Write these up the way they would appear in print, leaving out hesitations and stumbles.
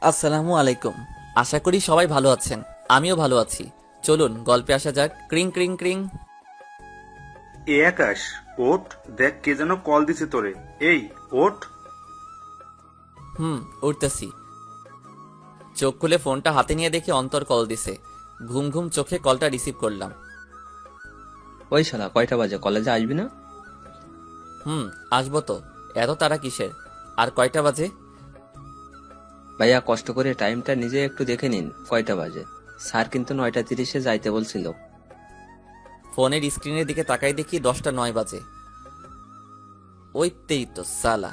আসসালামু আলাইকুম। আশা করি সবাই ভালো আছেন। আমিও ভালো আছি। চলুন গল্পে আসা যাক। ক্রিং ক্রিং ক্রিং। এ আকাশ, ওঠ। দেখ কে যেন কল দিছে তোরে। এই, ওঠ। উঠতেছি। চোখ খুলে ফোনটা হাতে নিয়ে দেখি অন্তর কল দিছে। ঘুম ঘুম চোখে কলটা রিসিভ করলাম। ওই শালা কয়টা বাজে, কলেজে আসবি না? আসবো তো। এত তারা কিসের? আর কয়টা বাজে? ভাইয়া কষ্ট করে টাইমটা নিজে একটু দেখে নিন কয়টা বাজে। স্যার কিন্তু 9:30-এ যাইতে বলছিল। ফোনের স্ক্রিনের দিকে তাকাই দেখি 10টা 9 বাজে। ওইতেই তো সালা।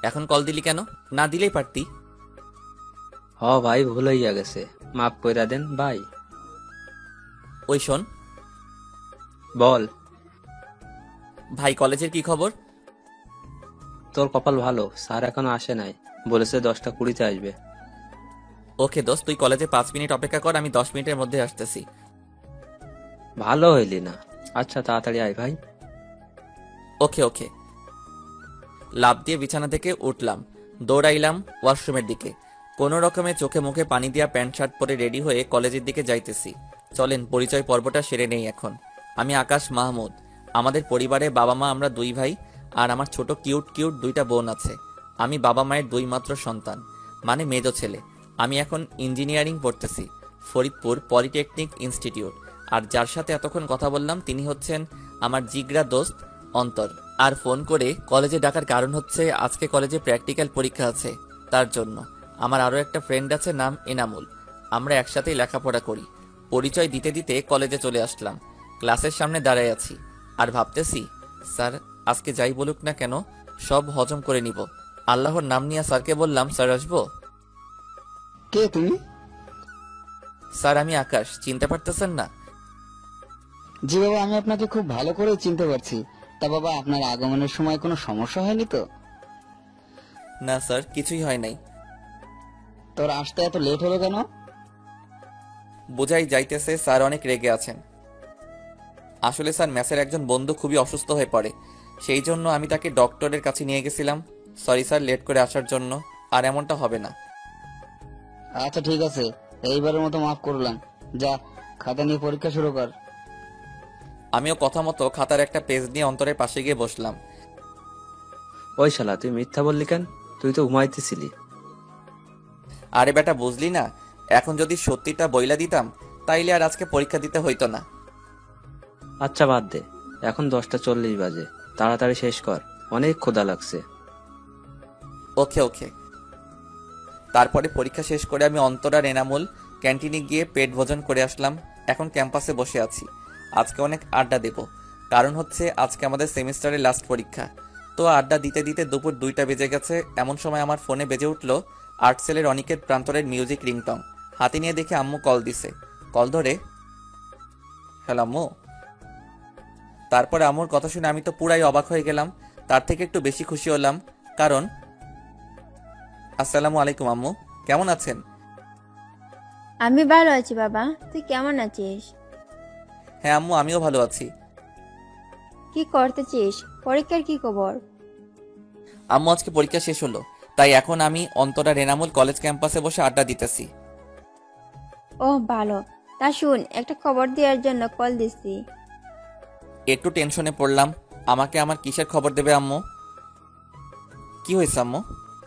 এখন কল দিলি কেন? না দিলেই পারতি। ভাই ভুল হইয়া গেছে, মাফ কইরা দেন ভাই। ওই শোন বল। ভাই, কলেজের কি খবর? তোর কপাল ভালো, স্যার এখনো আসে নাই, বলেছে 10টা 20-তে আসবে। ওকে দোস্ত, তুই কলেজে 5 মিনিট অপেক্ষা কর, আমি 10 মিনিটের মধ্যে আসতেছি। ভালো হইলি না। আচ্ছা তাড়াতাড়ি আয় ভাই। ওকে ওকে। লাফ দিয়ে বিছানা থেকে উঠলাম। দৌড়াইলাম ওয়াশরুমের দিকে। কোনো রকমে চোখে মুখে পানি দিয়া প্যান্ট শার্ট পরে রেডি হয়ে কলেজের দিকে যাইতেছি। চলেন পরিচয় পর্বটা সেরে নেই এখন। আমি আকাশ মাহমুদ। আমাদের পরিবারে বাবা মা আমরা 2 ভাই, আর আমার ছোট কিউট কিউট 2টা বোন আছে। আমি বাবা মায়ের 2 মাত্র সন্তান, মানে মেজ ছেলে। আমি এখন ইঞ্জিনিয়ারিং পড়তেছি, ফরিদপুর পলিটেকনিক ইনস্টিটিউট। আর যার সাথে এতক্ষণ কথা বললাম তিনি হচ্ছেন আমার জিগরা দোস্ত অন্তর। আর ফোন করে কলেজে ডাকার কারণ হচ্ছে আজকে কলেজে প্র্যাকটিক্যাল পরীক্ষা আছে, তার জন্য। আমার আরও একটা ফ্রেন্ড আছে, নাম এনামুল। আমরা একসাথেই লেখাপড়া করি। পরিচয় দিতে দিতে কলেজে চলে আসলাম। ক্লাসের সামনে দাঁড়ায় আছি আর ভাবতেছি, স্যার আজকে যাই বলুক না কেন সব হজম করে নিব। আল্লাহর নাম নিয়ে স্যারকে বললাম, স্যার আসবো? কে তুমি? স্যার আমি আকাশ, চিনতে পারতেছেন না? জি বাবা, আমি আপনাকে খুব ভালো করে চিনতে পারছি। তা বাবা, আপনার আগমনের সময় কোনো সমস্যা হয়নি তো? না স্যার, কিছুই হয় নাই। তোর আসতে এত লেট হলো কেন? বোঝাই যাইতেছে স্যার অনেক রেগে আছেন। আসলে স্যার ম্যাসের একজন বন্ধু খুবই অসুস্থ হয়ে পড়ে, সেই জন্য আমি তাকে ডক্টরের কাছে নিয়ে গেছিলাম। সরি স্যার লেট করে আসার জন্য। আর এমনটা হবে না। আচ্ছা ঠিক আছে, এইবারের মতো মাফ করলাম। যা, খাতা নিয়ে পরীক্ষা শুরু কর। আমিও কথা মতো খাতার একটা পেজ নিয়ে অন্তরের পাশে গিয়ে বসলাম। ওই শালা তুই মিথ্যা বললি কেন? তুই তো ঘুমাইতেছিলি। আরে বেটা, বুঝলি না? এখন যদি সত্যিটা বইলা দিতাম তাইলে আর আজকে পরীক্ষা দিতে হইতো না। আচ্ছা বাদ দে, এখন 10টা 40 বাজে, তাড়াতাড়ি শেষ কর, অনেক ক্ষুধা লাগছে। ওকে ওকে। তারপরে পরীক্ষা শেষ করে আমি অন্তর আর এনামুল ক্যান্টিনে গিয়ে পেট ভোজন করে আসলাম। এখন ক্যাম্পাসে বসে আছি। আজকে অনেক আড্ডা দেব, কারণ হচ্ছে আজকে আমাদের সেমিস্টারের লাস্ট পরীক্ষা। তো আড্ডা দিতে দিতে দুপুর 2টা বেজে গেছে। এমন সময় আমার ফোনে বেজে উঠলো আর্টসেলের অনিকেত প্রান্তরের মিউজিক রিংটং। হাতে নিয়ে দেখে আম্মু কল দিছে। কল ধরে, হ্যালো আম্মু। তারপরে আম্মুর কথা শুনে আমি তো পুরাই অবাক হয়ে গেলাম। তার থেকে একটু বেশি খুশি হলাম, কারণ আসসালামু আলাইকুম আম্মু, কেমন আছেন? আমি ভালো আছি বাবা, তুই কেমন আছিস? হ্যাঁ আম্মু, আমিও ভালো আছি। কি করতেছিস? পরীক্ষার কি খবর? আম্মু আজকে পরীক্ষা শেষ হলো, তাই এখন আমি অন্তরা রেনামুল কলেজ ক্যাম্পাসে বসে আড্ডা দিতেছি। ওহ ভালো। তা শুন, একটা খবর দেওয়ার জন্য কল দিছি। একটু টেনশনে পড়লাম। আমাকে আমার কিসের খবর দেবে আম্মু? কি হয়েছে আম্মু?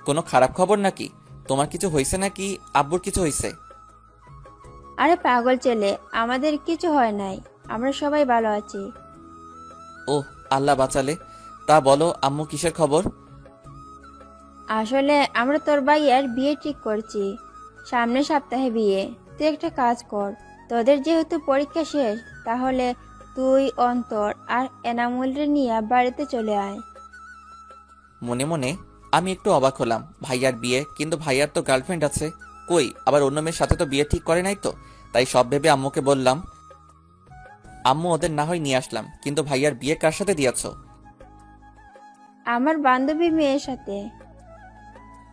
কোনো খারাপ খবর নাকি? তোমার কিছু হয়েছে নাকি আব্বুর কিছু হয়েছে? আরে পাগল ছেলে, আমাদের কিছু হয় নাই, আমরা সবাই ভালো আছি। ওহ, আল্লাহ বাঁচালে। তা বলো আম্মু, কিসের খবর? আসলে আমরা তোর ভাইয়ের বিয়ে ঠিক করছি, সামনের সপ্তাহে বিয়ে। তুই একটা কাজ কর, তোদের যেহেতু পরীক্ষা শেষ, তাহলে তুই অন্তর আর এনামুলরে নিয়ে বাড়িতে চলে আয়। মনে মনে আমি একটু অবাক হলাম। ভাইয়ার বিয়ে, কিন্তু ভাইয়ার তো গার্লফ্রেন্ড আছে। কই, আবার অন্য মেয়ের সাথে তো বিয়ে ঠিক করে নাই তো। তাই সব ভেবে আম্মুকে বললাম, আম্মু ওদের না হয় নিয়ে আসলাম, কিন্তু ভাইয়ার বিয়ে কার সাথে দিয়েছো? আমার বান্ধবীর মেয়ের সাথে।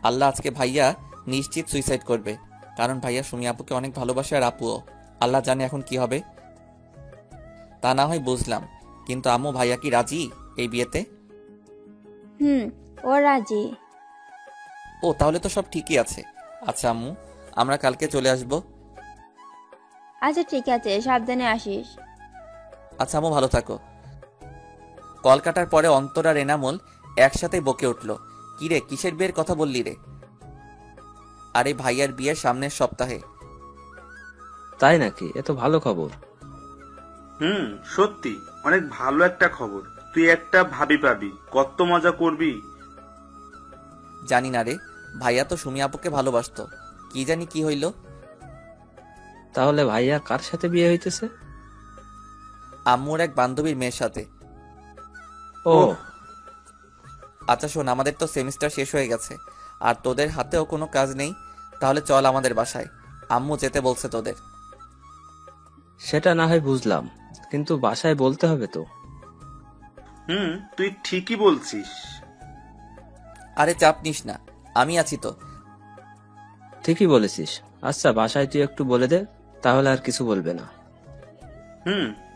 আল্লাহ, আজকে ভাইয়া নিশ্চিত সুইসাইড করবে, কারণ ভাইয়া সুমি আপুকে অনেক ভালোবাসে, আর আপুও। আল্লাহ জানে এখন কি হবে। তা না হয় বুঝলাম, কিন্তু আম্মু ভাইয়া কি রাজি এই বিয়েতে? হুম, ও রাজি। ও তাহলে তো সব ঠিকই আছে। আচ্ছা আম্মু, আমরা কালকে চলে আসব। আচ্ছা ঠিক আছে, সাবধানে আসিস। আচ্ছা আম্মু, ভালো থাকো। কল কাটার পরে অন্তর আর এনামুল একসাথে বকে উঠল, কিরে কিসের বিয়ের কথা বললি রে? আরে ভাইয়ার বিয়ের সামনের সপ্তাহে। তাই নাকি? এত ভালো খবর। সত্যি অনেক ভালো একটা খবর। তুই একটা ভাবি পাবি, কত মজা করবি। জানি না রে, ভাইয়া তো সুমি আপুকে ভালোবাসতো, কি জানি কি হইল। তাহলে ভাইয়া কার সাথে বিয়ে হইতেছে? আম্মুর এক বান্ধবীর মেয়ের সাথে। ও, আচ্ছা শোন, আমাদের তো সেমিস্টার শেষ হয়ে গেছে, আর তোদের হাতেও কোনো কাজ নেই, তাহলে চল আমাদের বাসায়, আম্মু যেতে বলছে তোদের। সেটা না হয় বুঝলাম, কিন্তু বাসায় বলতে হবে তো। তুই ঠিকই বলছিস। আরে চাপ নিস না, আমি আছি তো। ঠিকই বলেছিস। আচ্ছা বাসায় তুই একটু বলে দে, তাহলে আর কিছু বলবে না।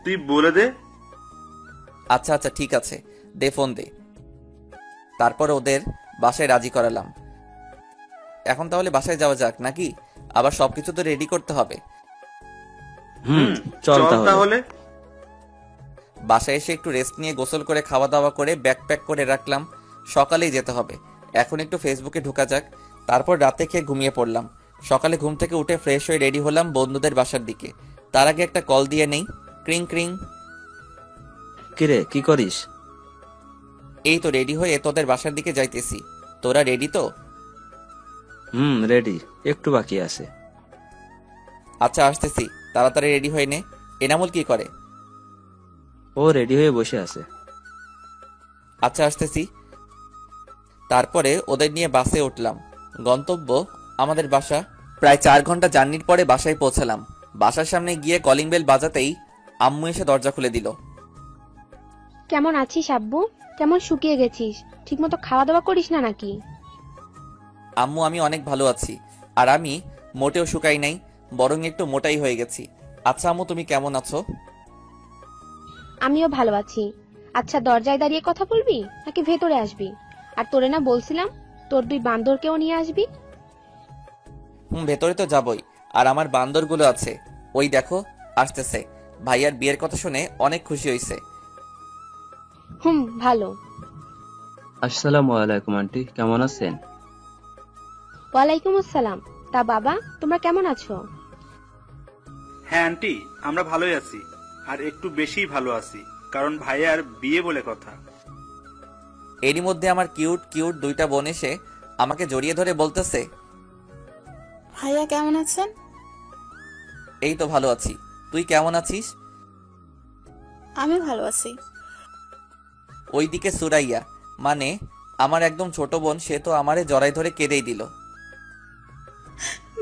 তুই বলে দে। আচ্ছা আচ্ছা ঠিক আছে, দে ফোন দে। তারপর ওদের বাসায় রাজি করালাম। এখন তাহলে বাসায় যাওয়া যাক নাকি? আবার সবকিছু তো রেডি করতে হবে। চল তাহলে। বাসায় এসে একটু রেস্ট নিয়ে গোসল করে খাওয়া দাওয়া করে ব্যাগ প্যাক করে রাখলাম, সকালেই যেতে হবে। এখন একটু ফেসবুকে ঢোকা যাক, তারপর রাতে খেয়ে ঘুমিয়ে পড়লাম। সকালে ঘুম থেকে উঠে ফ্রেশ হয়ে রেডি হলাম বন্ধুদের বাসার দিকে। তার আগে একটা কল দিয়ে নেই। ক্রিং ক্রিং। কিরে কি করিস? এই তো রেডি হয়ে তোদের বাসার দিকে যাইতেছি। তোরা রেডি তো? রেডি, একটু বাকি আছে। আচ্ছা আসতেছি, তাড়াতাড়ি রেডি হয়ে নে। এনামুল কি করে? ও রেডি হয়ে বসে আছে। আচ্ছা আসতেছি। তারপরে ওদের নিয়ে বাসে উঠলাম। গন্তব্য আমাদের বাসা। প্রায় 4 ঘন্টা জার্নির পরে বাসায় পৌঁছালাম। বাসার সামনে গিয়ে কলিং বেল বাজাতেই আম্মু এসে দরজা খুলে দিল। কেমন আছিস আব্বু? কেমন শুকিয়ে গেছিস? ঠিকমতো খাওয়া দাওয়া করিস না নাকি? আম্মু আমি অনেক ভালো আছি, আর আমি মোটেও শুকাই নাই, বরং একটু মোটাই হয়ে গেছি। আচ্ছা আম্মু তুমি কেমন আছো? আমিও ভালো আছি। আচ্ছা দরজায় দাঁড়িয়ে কথা বলবি নাকি ভেতরে আসবি? আর তোরে না বলছিলাম তোর 2 বান্দরকেও নিয়ে আসবি? ভেতরে তো যাবই, আর আমার বান্দরগুলো আছে, ওই দেখো আসতেছে। ভাইয়ার বিয়ের কথা শুনে অনেক খুশি হয়েছে। ভালো। আসসালামু আলাইকুম আন্টি, কেমন আছেন? ওয়ালাইকুম আসসালাম। তা বাবা তোমরা কেমন আছো? হ্যাঁ আন্টি, আমরা ভালোই আছি, আর একটু বেশিই ভালো আছি, কারণ ভাইয়ার বিয়ে বলে কথা। এরই মধ্যে আমার কিউট কিউট 2টা বোন এসে আমাকে জড়িয়ে ধরে বলতেছে, ভাইয়া কেমন আছেন? এই তো ভালো আছি, তুই কেমন আছিস? আমি ভালো আছি। ওইদিকে সুরাইয়া, মানে আমার একদম ছোট বোন, সে তো আমারে জড়াই ধরে কেঁদেই দিল।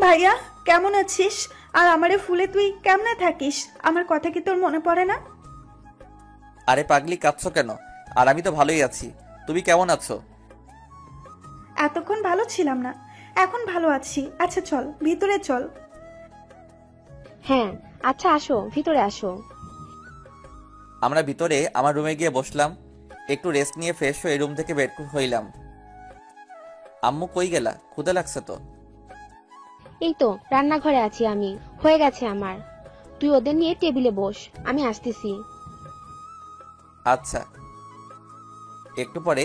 ভাইয়া কেমন আছিস? আর আমারে ফুলে তুই কেমনে থাকিস? আমার কথা কি তোর মনে পড়ে না? আরে পাগলি কাঁদছো কেন? আর আমি তো ভালোই আছি, তুমি কেমন আছো? এতক্ষণ ভালো ছিলাম না, এখন ভালো আছি। আচ্ছা চল ভিতরে চল। হ্যাঁ আচ্ছা আসো, ভিতরে আসো। আমরা ভিতরে আমার রুমে গিয়ে বসলাম, একটু রেস্ট নিয়ে ফ্রেশ হয়ে রুম থেকে বের হইলাম। আম্মু কই গেলা? ক্ষুধা লাগছে তো। এই তো রান্নাঘরে আছি আমি, হয়ে গেছে আমার। তুই ওদের নিয়ে টেবিলে বস, আমি আসতেছি। আচ্ছা। একটু পরে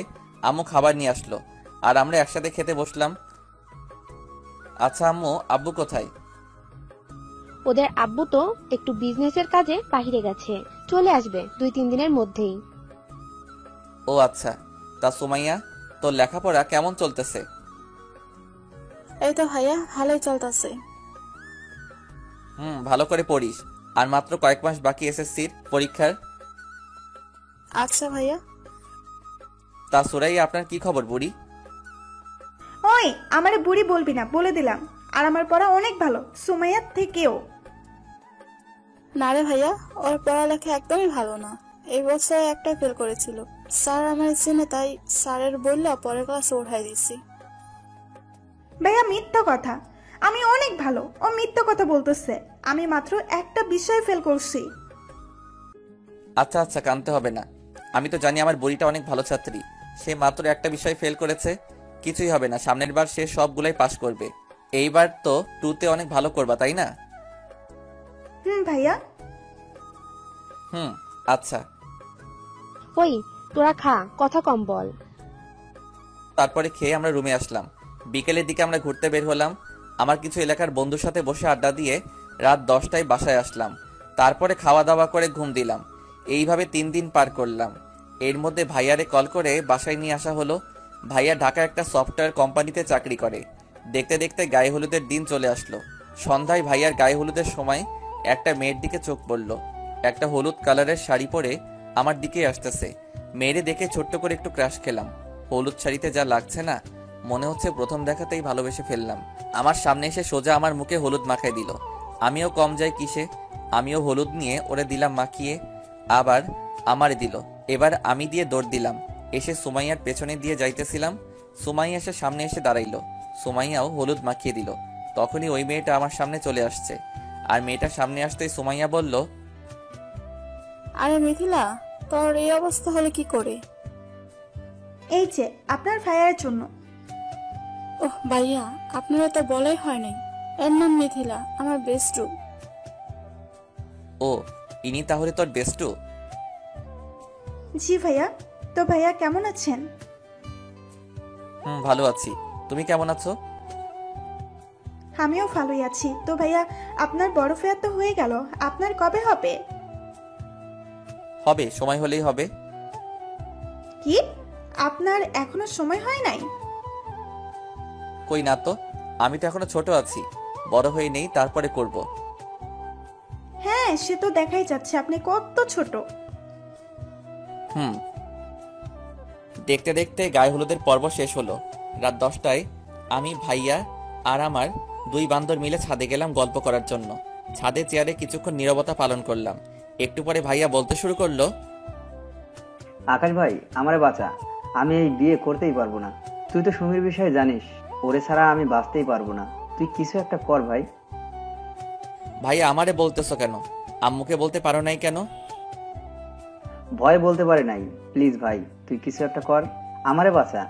আম্মু খাবার নিয়ে আসলো, আর আমরা একসাথে খেতে বসলাম। আচ্ছা আম্মু, আব্বু কোথায়? ওদের আব্বু তো একটু বিজনেসের কাজে বাহিরে গেছে, চলে আসবে 2-3 দিনের মধ্যেই। ও আচ্ছা। তা সুমাইয়া, তোর লেখাপড়া কেমন চলতেছে? এই তো ভাইয়া ভালোই চলতেছে। ভালো করে পড়িস, আর মাত্র কয়েক মাস বাকি এসএসসির পরীক্ষার। আচ্ছা ভাইয়া। তা সুরাইয়া, আপনার কি খবর বুড়ি? ওই আমারে বুড়ি বলবি না, বলে দিলাম। আর আমার পড়া অনেক ভালো, সুমাইয়ার থেকেও। না রে ভাইয়া, ওর পড়ালেখা একদমই ভালো না। এই বছর একটা ফেল করেছিল। স্যার আমার চেনে, তাই স্যারের বললে পরের ক্লাসে উঠাই দিছি। ভাইয়া মিথ্যা কথা, আমি অনেক ভালো। ও মিথ্যা কথা বলতেছে। আমি মাত্র একটা বিষয় ফেল করছি। আচ্ছা আচ্ছা, কানতে হবে না। আমি তো জানি আমার বুড়িটা অনেক ভালো ছাত্রী। সে মাত্র একটা বিষয় ফেল করেছে, কিছুই হবে না, সামনের বার সে সবগুলাই পাশ করবে। এইবার তো 2তে অনেক ভালো করবা, তাই না? ভাইয়া। আচ্ছা। ওই তোরা খা, কথা কম বল। তারপরে খেয়ে আমরা রুমে আসলাম। বিকেলের দিকে আমরা ঘুরতে বের হলাম। আমার কিছু এলাকার বন্ধুর সাথে বসে আড্ডা দিয়ে রাত 10টায় বাসায় আসলাম। তারপরে খাওয়া দাওয়া করে ঘুম দিলাম। এইভাবে 3 দিন পার করলাম। এর মধ্যে ভাইয়ারে কল করে বাসায় নিয়ে আসা হলো। ভাইয়া ঢাকা একটা সফটওয়্যার কোম্পানিতে চাকরি করে। দেখতে দেখতে গায়ে হলুদের দিন চলে আসলো। সন্ধ্যায় ভাইয়ার গায়ে হলুদের সময় একটা মেয়ের দিকে চোখ পড়ল। একটা হলুদ কালারের শাড়ি পরে আমার দিকে আসতেছে। মেয়েরে দেখে ছোট্ট করে একটু ক্রাশ খেলাম। হলুদ শাড়িতে যা লাগছে না, মনে হচ্ছে প্রথম দেখাতেই ভালোবেসে ফেললাম। আমার সামনে এসে সোজা আমার মুখে হলুদ মাখাই দিল। আমিও কম যাই কিসে, আমিও হলুদ নিয়ে ওরে দিলাম মাখিয়ে, আবার আমারে দিল। এবার আমি দিয়ে দৌড় দিলাম। এসে সুমাইয়ার পেছনে দিয়ে যাইতেছিলাম। সুমাইয়া এসে সামনে এসে দাঁড়াইলো। সুমাইয়াও হলুদ মাখিয়ে দিল। তখনই ওই মেয়েটা আমার সামনে চলে আসছে। আর মেয়েটা সামনে আসতেই সুমাইয়া বলল, আরে মিথিলা, তোর এই অবস্থা হলে কি করে? এই যে আপনার ভাইয়ার জন্য। ওহ ভাইয়া, আপনারা তো বলাই হয় নাই। এর নাম মিথিলা, আমার বেস্টু। ও, ইনি তাহলে তোর বেস্টু? জি ভাইয়া। তো ভাইয়া কেমন আছেন? ভালো আছি। তুমি কেমন আছো? আমিও ভালোই আছি। তো ভাইয়া, আপনার বড় ফেয়ার তো হয়ে গেল, আপনার কবে হবে? হবে, সময় হলেই হবে। কি, আপনার এখনো সময় হয় নাই? কই না তো, আমি তো এখনো ছোট আছি, বড় হয়ে নেই, তারপরে করব। হ্যাঁ, সে তো দেখাই যাচ্ছে আপনি কত ছোট। দেখতে দেখতে গায়ে হলুদের পর্ব শেষ হলো। রাত 10টায় আমি, ভাইয়া আর আমার 2 বান্দর মিলে ছাদে গেলাম গল্প করার জন্য। ছাদে চেয়ারে কিছুক্ষণ নীরবতা পালন করলাম। একটু পরে ভাইয়া বলতে শুরু করলো, আকাশ ভাই, আমারে বাঁচা, আমি এই বিয়ে করতেই পারবো না। তুই তো সুমির বিষয়ে জানিস, ওরে ছাড়া আমি বাঁচতেই পারবো না। তুই কিছু একটা কর ভাই। ভাইয়া আমারে বলতেছো কেন? আম্মুকে বলতে পারো নাই কেন? ভয় বলতে পারে নাই। প্লিজ ভাই, তুই কিছু একটা কর, আমারে বাঁচা।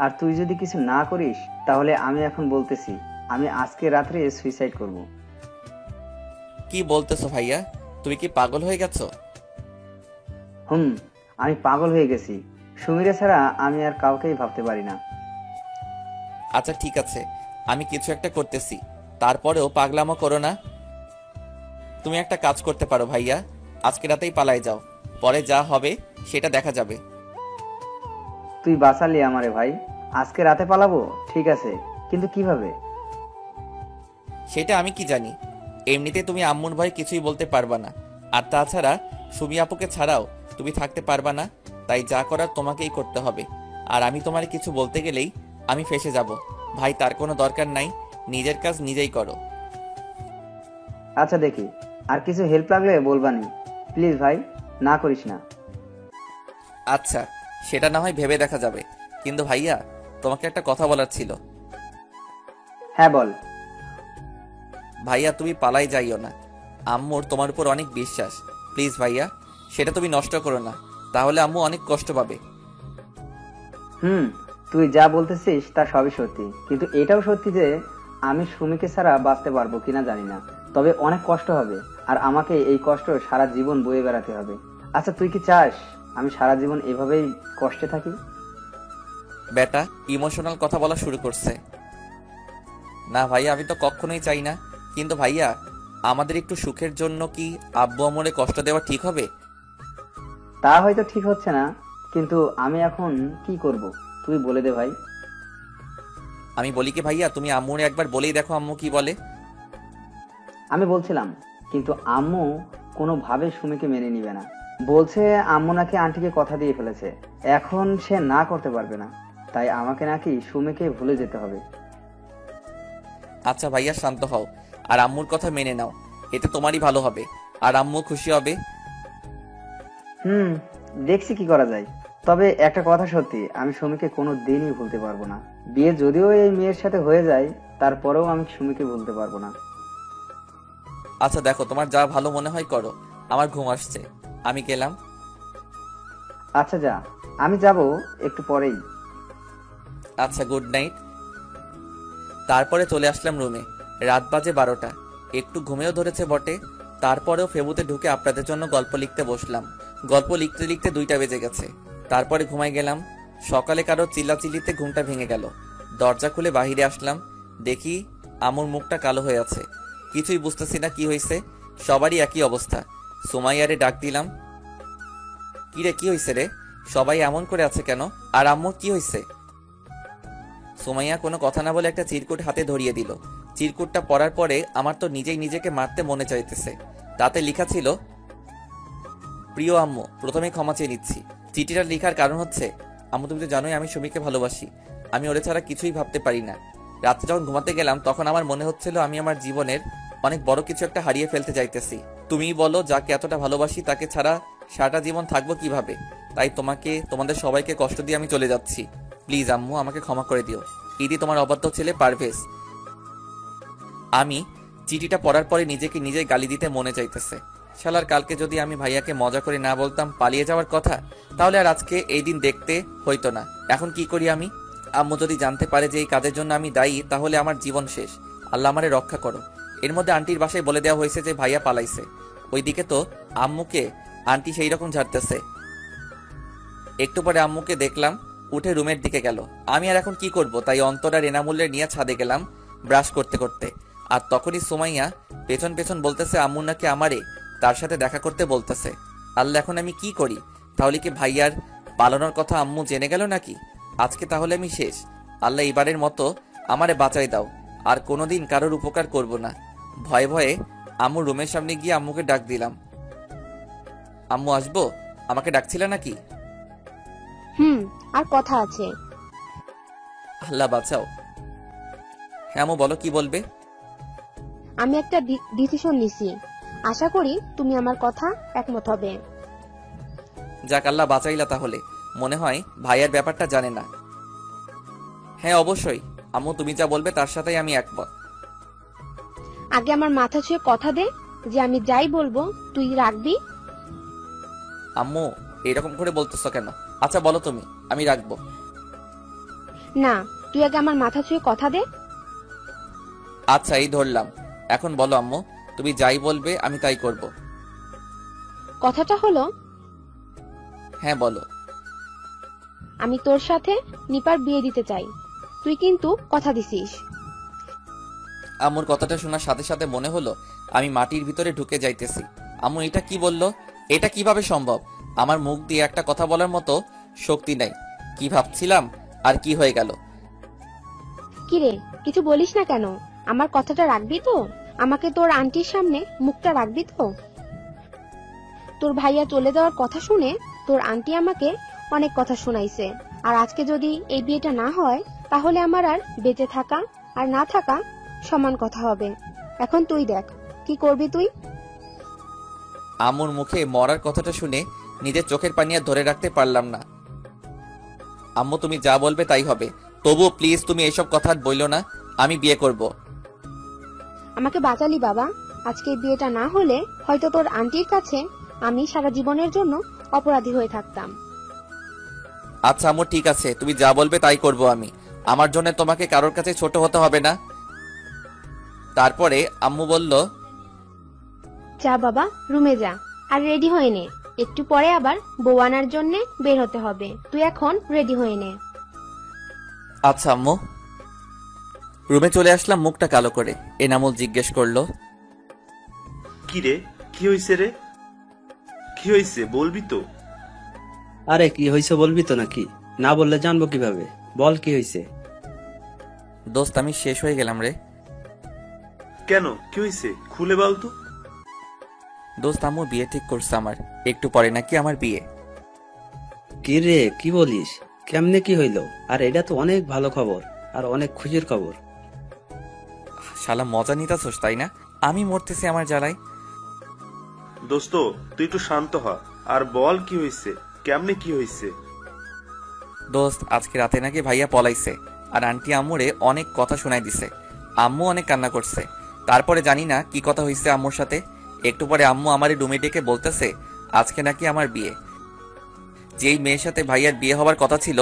আর তুই যদি কিছু না করিস, তাহলে আমি এখন বলতেছি, আমি আজকে রাত্রে সুইসাইড করব। কি বলতেছো ভাইয়া? তুমি কি পাগল হয়ে গেছো? আমি পাগল হয়ে গেছি। সুমিরে ছাড়া আমি আর কাউকেই ভাবতে পারি না। আচ্ছা ঠিক আছে, আমি কিছু একটা করতেছি, তারপরেও পাগলামো করো না। তুমি একটা কাজ করতে পারো ভাইয়া, আজকে রাতেই পালাই যাও, পরে যা হবে সেটা দেখা যাবে। তুই বাঁচালি আমারে ভাই। আজকে রাতে পালাবো, ঠিক আছে, কিন্তু কিভাবে? সেটা আমি কি জানি। এমনিতে তুমি আম্মুর ভয় কিছুই বলতে পারবা না। আর তাছাড়া সুমি আপুকে ছাড়াও তুমি থাকতে পারবা না, তাই যা করার তোমাকেই করতে হবে। আর আমি তোমার কিছু বলতে গেলেই আমি ফেসে যাব। ভাই, তার কোনো দরকার নাই, নিজের কাজ নিজেই করো। আচ্ছা দেখি, আর কিছু হেল্প লাগলে বলবানি। প্লিজ ভাই, না করিস না। আচ্ছা, সেটা না হয় ভেবে দেখা যাবে, কিন্তু ভাইয়া তোমাকে একটা কথা বলার ছিল। হ্যাঁ বল। ভাইয়া, তুমি পালাই যাইও না। আম্মুর তোমার উপর অনেক বিশ্বাস। প্লিজ ভাইয়া, সেটা তুমি নষ্ট করো না, তাহলে আম্মু অনেক কষ্ট পাবে। তুই যা বলতেছিস তা সবই সত্যি, কিন্তু এটাও সত্যি যে আমি সুমিকে ছাড়া বাঁচতে পারবো কিনা জানি না, তবে অনেক কষ্ট হবে, আর আমাকে এই কষ্ট সারা জীবন বয়ে বেড়াতে হবে। আচ্ছা, তুই কি চাস আমি সারা জীবন এভাবেই কষ্টে থাকি? বেটা ইমোশনাল কথা বলা শুরু করছে। না ভাইয়া, আমি তো কখনোই চাই না, কিন্তু ভাইয়া আমাদের একটু সুখের জন্য কি আব্বু আম্মুরে কষ্ট দেওয়া ঠিক হবে? তা হয়তো ঠিক হচ্ছে না, কিন্তু আমি এখন কি করব তুই বলে দে ভাই। আমি বলি কি ভাইয়া, তুমি আম্মুরে একবার বলেই দেখো আম্মু কি বলে। আমি বলছিলাম, কিন্তু আম্মু কোনোভাবে সুমিকে মেনে নিবে না। বলছে আম্মু নাকি আন্টিকে কথা দিয়ে ফেলেছে, এখন সে না করতে পারবে না, তাই আমাকে নাকি সুমিকে ভুলে যেতে হবে। আচ্ছা ভাইয়া, শান্ত হও আর আম্মুর কথা মেনে নাও, এতে তোমারই ভালো হবে আর আম্মু খুশি হবে। দেখছি কি করা যায়। তবে একটা কথা সত্যি, আমি সুমিকে কোনো দিনই ভুলতে পারবো না। বিয়ে যদিও এই মেয়ের সাথে হয়ে যায়, তারপরেও আমি সুমিকে ভুলতে পারবো না। আচ্ছা দেখো, তোমার যা ভালো মনে হয় করো, আমার ঘুম আসছে, আমি গেলাম। আচ্ছা যা, আমি যাব একটু পরেই। আচ্ছা, গুড নাইট। তারপরে চলে আসলাম রুমে। রাত বাজে 12টা। একটু ঘুমেও ধরেছে বটে, তারপরেও ফেবুতে ঢুকে আপনাদের জন্য গল্প লিখতে বসলাম। গল্প লিখতে লিখতে 2টা বেজে গেছে। তারপরে ঘুমাই গেলাম। সকালে কারো চিল্লাচিল্লিতে ঘুমটা ভেঙে গেল। দরজা খুলে বাহিরে আসলাম, দেখি আমুর মুখটা কালো হয়ে আছে। কিছুই বুঝতেছি না কি হয়েছে, সবারই একই অবস্থা। সুমাইয়ারে ডাক দিলাম, কি রে, কি হয়েছে রে? সবাই এমন করে আছে কেন? আর আম্মুর কি হয়েছে? সুমাইয়া কোনো কথা না বলে একটা চিরকুট হাতে ধরিয়ে দিল। চিরকুটটা পড়ার পরে আমার তো নিজেই নিজেকে মারতে মনে চাইতেছে। তাতে লেখা ছিল, প্রিয় আম্মু, প্রথমে ক্ষমা চেয়ে নিচ্ছি। চিঠিটা লেখার কারণ হচ্ছে, আম্মু তুমি তো জানোই আমি সুমিকে ভালোবাসি। আমি ওরে ছাড়া কিছুই ভাবতে পারি না। রাতে যখন ঘুমাতে গেলাম তখন আমার মনে হচ্ছিল আমি আমার জীবনের অনেক বড় কিছু একটা হারিয়ে ফেলতে যাইতেছি। তুমিই বলো, যাকে এতটা ভালোবাসি তাকে ছাড়া সারাটা জীবন থাকবো কিভাবে? তাই তোমাকে, তোমাদের সবাইকে কষ্ট দিয়ে আমি চলে যাচ্ছি। প্লিজ আম্মু, আমাকে ক্ষমা করে দিও। ইদি তোমার অবাধ্য ছেলে পারভেজ। আমি চিঠিটা পড়ার পরে নিজেকে নিজেই গালি দিতে মনে চাইতেছে। শালার, কালকে যদি আমি ভাইয়াকে মজা করে না বলতাম পালিয়ে যাওয়ার কথা, তাহলে আর আজকে এই দিন দেখতে হইতো না। এখন কি করি আমি? আম্মু যদি জানতে পারে যে এই কাজের জন্য আমি দায়ী, তাহলে আমার জীবন শেষ। আল্লাহ আমারে রক্ষা করো। এর মধ্যে আন্টির বাসায় বলে দেওয়া হয়েছে যে ভাইয়া পালাইছে। ওইদিকে তো আম্মুকে আন্টি সেই রকম ঝাড়তেছে। একটু পরে আম্মুকে দেখলাম উঠে রুমের দিকে গেল। আমি আর এখন কি করব, তাই অন্তর আর এনামুল্লের নিয়ে ছাদে গেলাম ব্রাশ করতে করতে। আর তখনই সুমাইয়া পেছন পেছন বলতেছে আম্মু নাকি আমারে তার সাথে দেখা করতে বলতেছে। আল্লাহ, এখন আমি কি করি? তাহলে কি ভাইয়ার পালানোর কথা আম্মু জেনে গেল নাকি? আজকে তাহলে আমি শেষ। আল্লাহ, এবারের মতো আমারে বাঁচাই দাও। আর কোনোদিন কারোর উপকার করব না। ভয়ে ভয়ে আম্মুর রুমের সামনে গিয়ে আম্মুকে ডাক দিলাম, আম্মু আসবো? আমাকে ডাকছিলে নাকি? আর কথা আছে। আল্লাহ বাঁচাও। হ্যাঁ আম্মু, বলো, কি বলবে? আমি একটা ডিসিশন নিছি, আশা করি তুমি আমার কথা একমত হবে। যাক, আল্লাহ বাঁচাইলা। তাহলে মনে হয় ভাইয়ার ব্যাপারটা জানে না। হ্যাঁ অবশ্যই আম্মু, তুমি যা বলবে তার সাথেই আমি একমত। আগে আমার মাথা ছুঁয়ে কথা দে যে আমি যাই বলবো তুই রাখবি। আম্মু, এরকম করে বলতেছো কেন? আচ্ছা বলো তুমি, আমি রাখবো। না, তুই আগে আমার মাথা ছুঁয়ে কথা দে। আচ্ছা, এই ধরলাম। এখন বলো আম্মু, তুমি যাই বলবে আমি তাই করব। কথাটা হলো, হ্যাঁ বলো। আমি তোর সাথে নিপার বিয়ে দিতে চাই। তুই কিন্তু কথা দিছিস। আম্মুর কথাটা শোনার সাথে সাথে মনে হলো আমি মাটির ভিতরে ঢুকে যাইতেছি। আম্মু এটা কি বললো? এটা কিভাবে সম্ভব? আমার মুখ দিয়ে একটা কথা বলার মতো শক্তি নাই। কি ভাবছিলাম আর কি হয়ে গেল? কিরে, কিছু বলিস না কেন? আমার কথাটা রাখবি তো? আমাকে তোর আন্টির সামনে মুখটা রাখবি তো? তোর ভাইয়া চলে যাওয়ার কথা শুনে তোর আন্টি আমাকে অনেক কথা শোনাইছে। আর আজকে যদি এই বিয়েটা না হয়, তাহলে আমার আর বেঁচে থাকা আর না থাকা সমান কথা হবে। এখন তুই দেখ কি করবি তুই। আম্মুর মুখে মরার কথাটা শুনে নিজের চোখের পানি আর ধরে রাখতে পারলাম না। আম্মু, তুমি যা বলবে তাই হবে। তবুও প্লিজ তুমি এসব কথা আর বইলো না। আমি বিয়ে করব। আমাকে বাঁচালি বাবা। আজকে এই বিয়েটা না হলে হয়তো তোর আন্টির কাছে আমি সারা জীবনের জন্য অপরাধী হয়ে থাকতাম। আচ্ছা আম্মু, ঠিক আছে, তুমি যা বলবে তাই করব আমি। আমার জন্য তোমাকে কারোর কাছে ছোট হতে হবে না। তারপরে আম্মু বলল, যা বাবা, রুমে যা আর রেডি হয়ে নে। একটু পরে আবার বউ আনার জন্য বের হতে হবে। তুই এখন রেডি হয়ে নে। আচ্ছা আম্মু। রুমে চলে আসলাম মুখটা কালো করে। এনামুল জিজ্ঞেস করলো, কি রে, কি হইছে রে? কি হইছে বলবি তো? আরে কি হয়েছে বলবি তো নাকি? না বললে জানবো কিভাবে? বল কি হয়েছে। দোস্ত, আমি শেষ হয়ে গেলাম রে। কেন, কি হইছে খুলে বল তো। দোস্ত, আম্মু বিয়ে ঠিক করছে আমার। একটু পরে নাকি আমার বিয়ে। কি রে, কি বলিস? কেমনে কি হইলো? আর এটা তো অনেক ভালো খবর আর অনেক খুশির খবর। শালা মজা নিতাছোস তাই না? আমি মরতেছি আমার জ্বালায়। দোস্ত, তুই একটু শান্ত হ আর বল কি হইছে, কেমনে কি হইছে। দোস্ত, আজকে রাতে নাকি ভাইয়া পলাইছে আর আন্টি আম্মুরে অনেক কথা শোনাই দিছে। আম্মু অনেক কান্না করছে। তারপরে জানি না কি কথা হইছে আম্মুর সাথে। একটু পরে আম্মু আমারে রুমে ডেকে বলতেছে আজকে নাকি আমার বিয়ে। যেই মেয়ের সাথে ভাইয়ার বিয়ে হবার কথা ছিল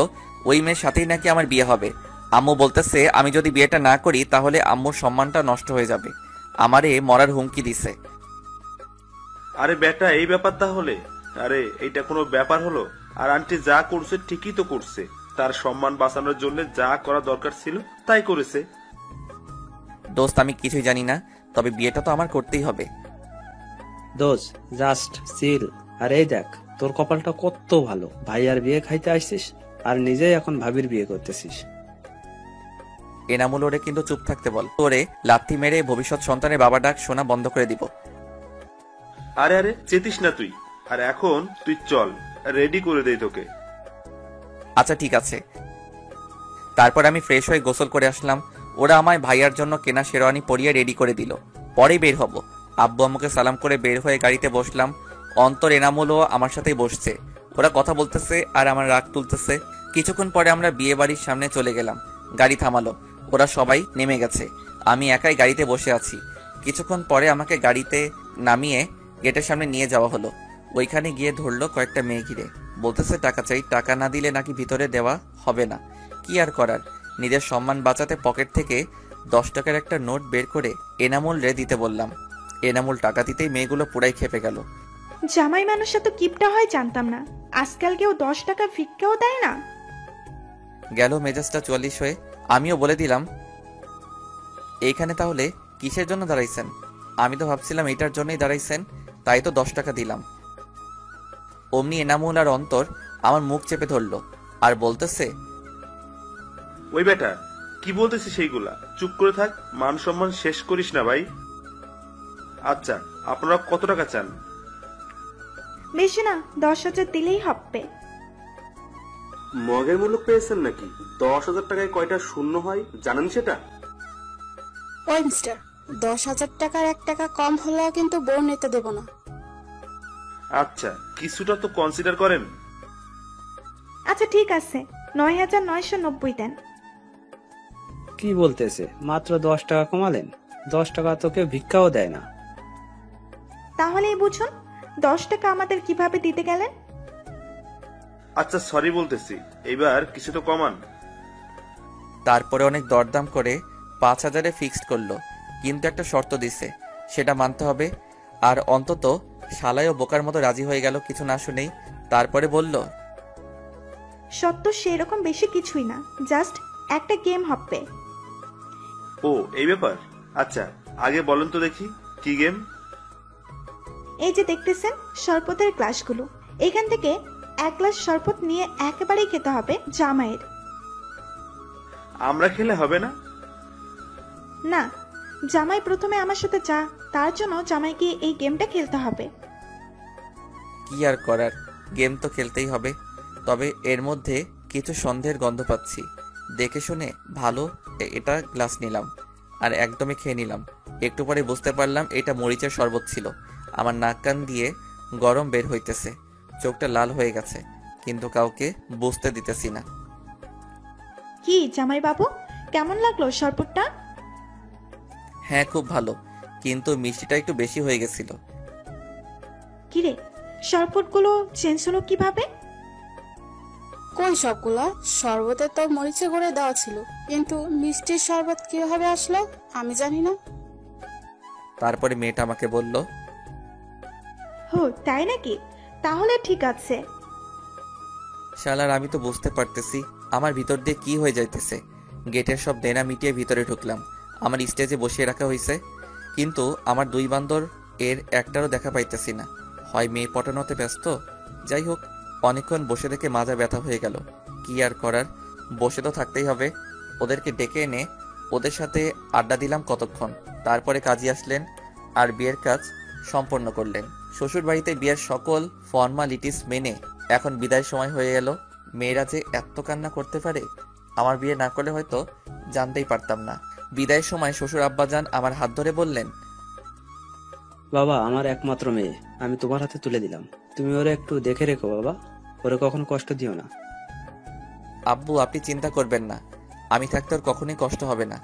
ওই মেয়ের সাথেই নাকি আমার বিয়ে হবে। আম্মু বলতেছে আমি যদি বিয়েটা না করি তাহলে আম্মুর সম্মানটা নষ্ট হয়ে যাবে। আমারে মরার হুমকি দিছে। আরে বেটা, এই ব্যাপার তাহলে? আরে এইটা কোনো ব্যাপার হলো? আর আন্টি যা করছে ঠিকই তো করছে, তার সম্মান বাঁচানোর জন্য যা করা দরকার ছিল তাই করেছে। দোস্ত আমি কিছুই জানি না, তবে বিয়েটা তো আমার করতেই হবে। দোষ জাস্ট চিল। আর এই দেখ, তোর কপালটা কত ভালো, ভাইয়ার বিয়ে খাইতে আসছিস আর নিজেই এখন ভাবির বিয়ে করতেছিস। এনামুল ওরে কিন্তু চুপ থাকতে বল, ওরে লাথি মেরে ভবিষ্যৎ সন্তানের বাবা ডাক শোনা বন্ধ করে দিব। আরে আরে চেতিস না তুই। আর এখন তুই চল, রেডি করে দেই তোকে। আচ্ছা ঠিক আছে। তারপর আমি ফ্রেশ হয়ে গোসল করে আসলাম। ওরা আমায় ভাইয়ার জন্য কেনা শেরওয়ানি পরিয়ে রেডি করে দিল। পরেই বের হব। আব্বু আম্মুকে সালাম করে বের হয়ে গাড়িতে বসলাম। অন্তর এনামুলও আমার সাথেই বসছে। ওরা কথা বলতেছে আর আমার রাগ তুলতেছে। কিছুক্ষণ পরে আমরা বিয়ে বাড়ির সামনে চলে গেলাম। গাড়ি থামালো, ওরা সবাই নেমে গেছে। আমি একাই গাড়িতে বসে আছি। কিছুক্ষণ পরে আমাকে গাড়িতে নামিয়ে গেটের সামনে নিয়ে যাওয়া হলো। ওইখানে গিয়ে ধরলো কয়েকটা মেয়ে ঘিরে, বলতেছে টাকা চাই, টাকা না দিলে নাকি ভিতরে দেওয়া হবে না। কি আর করার, নিজের সম্মান বাঁচাতে পকেট থেকে 10 টাকার একটা নোট বের করে এনামুল রে দিতে বললাম। এনামুল টাকা দিতেই মেয়েগুলো পুরাই খেপে গেল। জামাই মানুষ এত কিপটা হয় জানতাম না। আজকাল কেউ 10 টাকা ভিক্ষাও দেয় না। গেল মেজাজটা 44 হয়ে। আমিও বলে দিলাম, এইখানে তাহলে কিসের জন্য দাঁড়াইছেন? আমি তো ভাবছিলাম এইটার জন্যই দাঁড়াইছেন, তাই তো 10 টাকা দিলাম। অমনি এনামুল আর অন্তর আমার মুখ চেপে ধরলো আর বলতেছে, ওই বেটা, কি বলতেছিস সেইগুলা? চুপ করে থাক, মান সম্মান শেষ করিস না ভাই। আচ্ছা, আপনারা কত টাকা চান? বেশি না, 10,000 দিলেই হবে। মগের মূল্য পেয়েছেন নাকি? 10,000 টাকায় কয়টা শূন্য হয় জানেন সেটা? ওই মিস্টার, 10,000 টাকার 1 টাকা কম হলেও কিন্তু বউ নিতে দেব না। আচ্ছা, কিছুটা তো কনসিডার করেন। আচ্ছা ঠিক আছে, 9,990 দেন। কি বলতেছে? মাত্র 10 টাকা কমালেন? 10 টাকা তো কেউ ভিক্ষাও দেয় না। তাহলেই বুঝুন 10 টাকা আমাদের কিভাবে দিতে গেলেন। আচ্ছা সরি বলতেছি, এবার কিছু তো কমান। তারপরে অনেক দরদাম করে 5,000-এ ফিক্সড করলো, কিন্তু একটা শর্ত দিছে, সেটা মানতে হবে। আর অন্তত শালায়ও বোকার মতো রাজি হয়ে গেল কিছু না শুনেই। তারপরে বলল, সত্য সেরকম বেশি কিছুই না, জাস্ট একটা গেম হবে। ও এই ব্যাপার? আচ্ছা আগে বলেন তো দেখি কি গেম। এই যে দেখতেছেন শরবতের গ্লাসগুলো, এখান থেকে 1 গ্লাস শরবত নিয়ে একেবারেই খেতে হবে জামাইয়ের। আমরা খেলে হবে না? না, জামাই প্রথমে আমার সাথে যা, তার জন্য জামাইকে এই গেমটা খেলতে হবে। কি আর করার, গেম তো খেলতেই হবে। তবে এর মধ্যে কিছু সন্দেহের গন্ধ পাচ্ছি। দেখে শুনে ভালো এটা গ্লাস নিলাম আর একদমই খেয়ে নিলাম। একটু পরে বুঝতে পারলাম এটা মরিচের শরবত ছিল। আমার নাক কান দিয়ে গরম বের হইতেছে, চোখটা লাল হয়ে গেছে, কিন্তু কাউকে বুঝতে দিতেছি না। কি জামাই বাবু, কেমন লাগলো শরবতটা? হ্যাঁ খুব ভালো, কিন্তু মিষ্টিটা একটু বেশি হয়ে গেছিল। কিরে, শরবতগুলো চেঞ্জ হলো কিভাবে? কই সবগুলা? শরবতে তো মরিচে করে দেওয়া ছিল, কিন্তু মিষ্টির শরবত কিভাবে আসলো আমি জানি না। তারপরে মেয়েটা আমাকে বলল, হো তাই নাকি? তাহলে ঠিক আছে। শালার আমি তো বুঝতে পারতেছি আমার ভিতর দিয়ে কি হয়ে যাইতেছে। গেটের সব দেনা মিটিয়ে ভিতরে ঢুকলাম। আমার স্টেজে বসিয়ে রাখা হয়েছে, কিন্তু আমার 2 বান্দর এর একটারও দেখা পাইতেছি না। হয় মেয়ে পটানোতে ব্যস্ত। যাই হোক, অনেকক্ষণ বসে থেকে মাজা ব্যথা হয়ে গেল। কি আর করার, বসে তো থাকতেই হবে। ওদেরকে ডেকে এনে ওদের সাথে আড্ডা দিলাম কতক্ষণ। তারপরে কাজী আসলেন আর বিয়ের কাজ সম্পন্ন করলেন। শ্বশুর বাড়িতে বিয়ের সকল ফর্মালিটিস মেনে এখন বিদায় সময় হয়ে এলো। মেয়েরা যে এত কান্না করতে পারে, আমার বিয়ে না করলে হয়তো জানতেই পারতাম না। বিদায়ের সময় শ্বশুর আব্বাজান আমার হাত ধরে বললেন, বাবা, আমার একমাত্র মেয়ে আমি তোমার হাতে তুলে দিলাম, তুমি ওরে একটু দেখে রেখো বাবা, ওরে কখনো কষ্ট দিও না। আব্বু আপনি চিন্তা করবেন না, আমি থাকতে ওর কখনোই কষ্ট হবে না।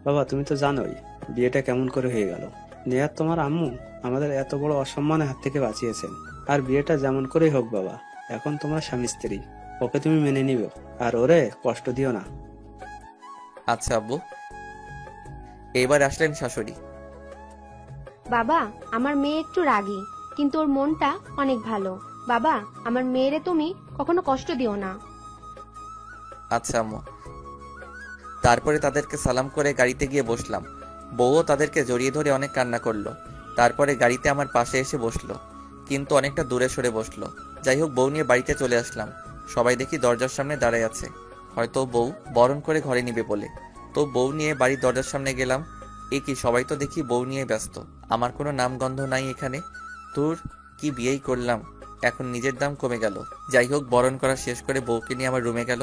বাবা, তুমি তো জানোই বিয়েটা কেমন করে হয়ে গেল। নেহাত তোমার আম্মু আমাদের এত বড় অসম্মানের হাত থেকে বাঁচিয়েছেন। আর বিয়েটা যেমন করেই হোক বাবা, এখন তোমরা স্বামী স্ত্রী, ওকে তুমি মেনে নিবে, আর ওরে কষ্ট দিও না। আচ্ছা আব্বু। এবার আসলেন শাশুড়ি। বাবা, আমার মেয়ে একটু রাগী, কিন্তু ওর মনটা অনেক ভালো। বাবা, আমার মেয়েরে তুমি কখনো কষ্ট দিও না। আচ্ছা আম্মু। তারপরে তাদেরকে সালাম করে গাড়িতে গিয়ে বসলাম। বউও তাদেরকে জড়িয়ে ধরে অনেক কান্না করলো। তারপরে গাড়িতে আমার পাশে এসে বসলো, কিন্তু অনেকটা দূরে সরে বসলো। যাই হোক, বউ নিয়ে বাড়িতে চলে আসলাম। সবাই দেখি দরজার সামনে দাঁড়ায় আছে, হয়তো বউ বরণ করে ঘরে নিবে বলে। তো বউ নিয়ে বাড়ির দরজার সামনে গেলাম। এ কি, সবাই তো দেখি বউ নিয়ে ব্যস্ত, আমার কোনো নামগন্ধ নাই এখানে। তোর কি বিয়েই করলাম, এখন নিজের দাম কমে গেল। যাই হোক, বরণ করা শেষ করে বউকে নিয়ে আমার রুমে গেল।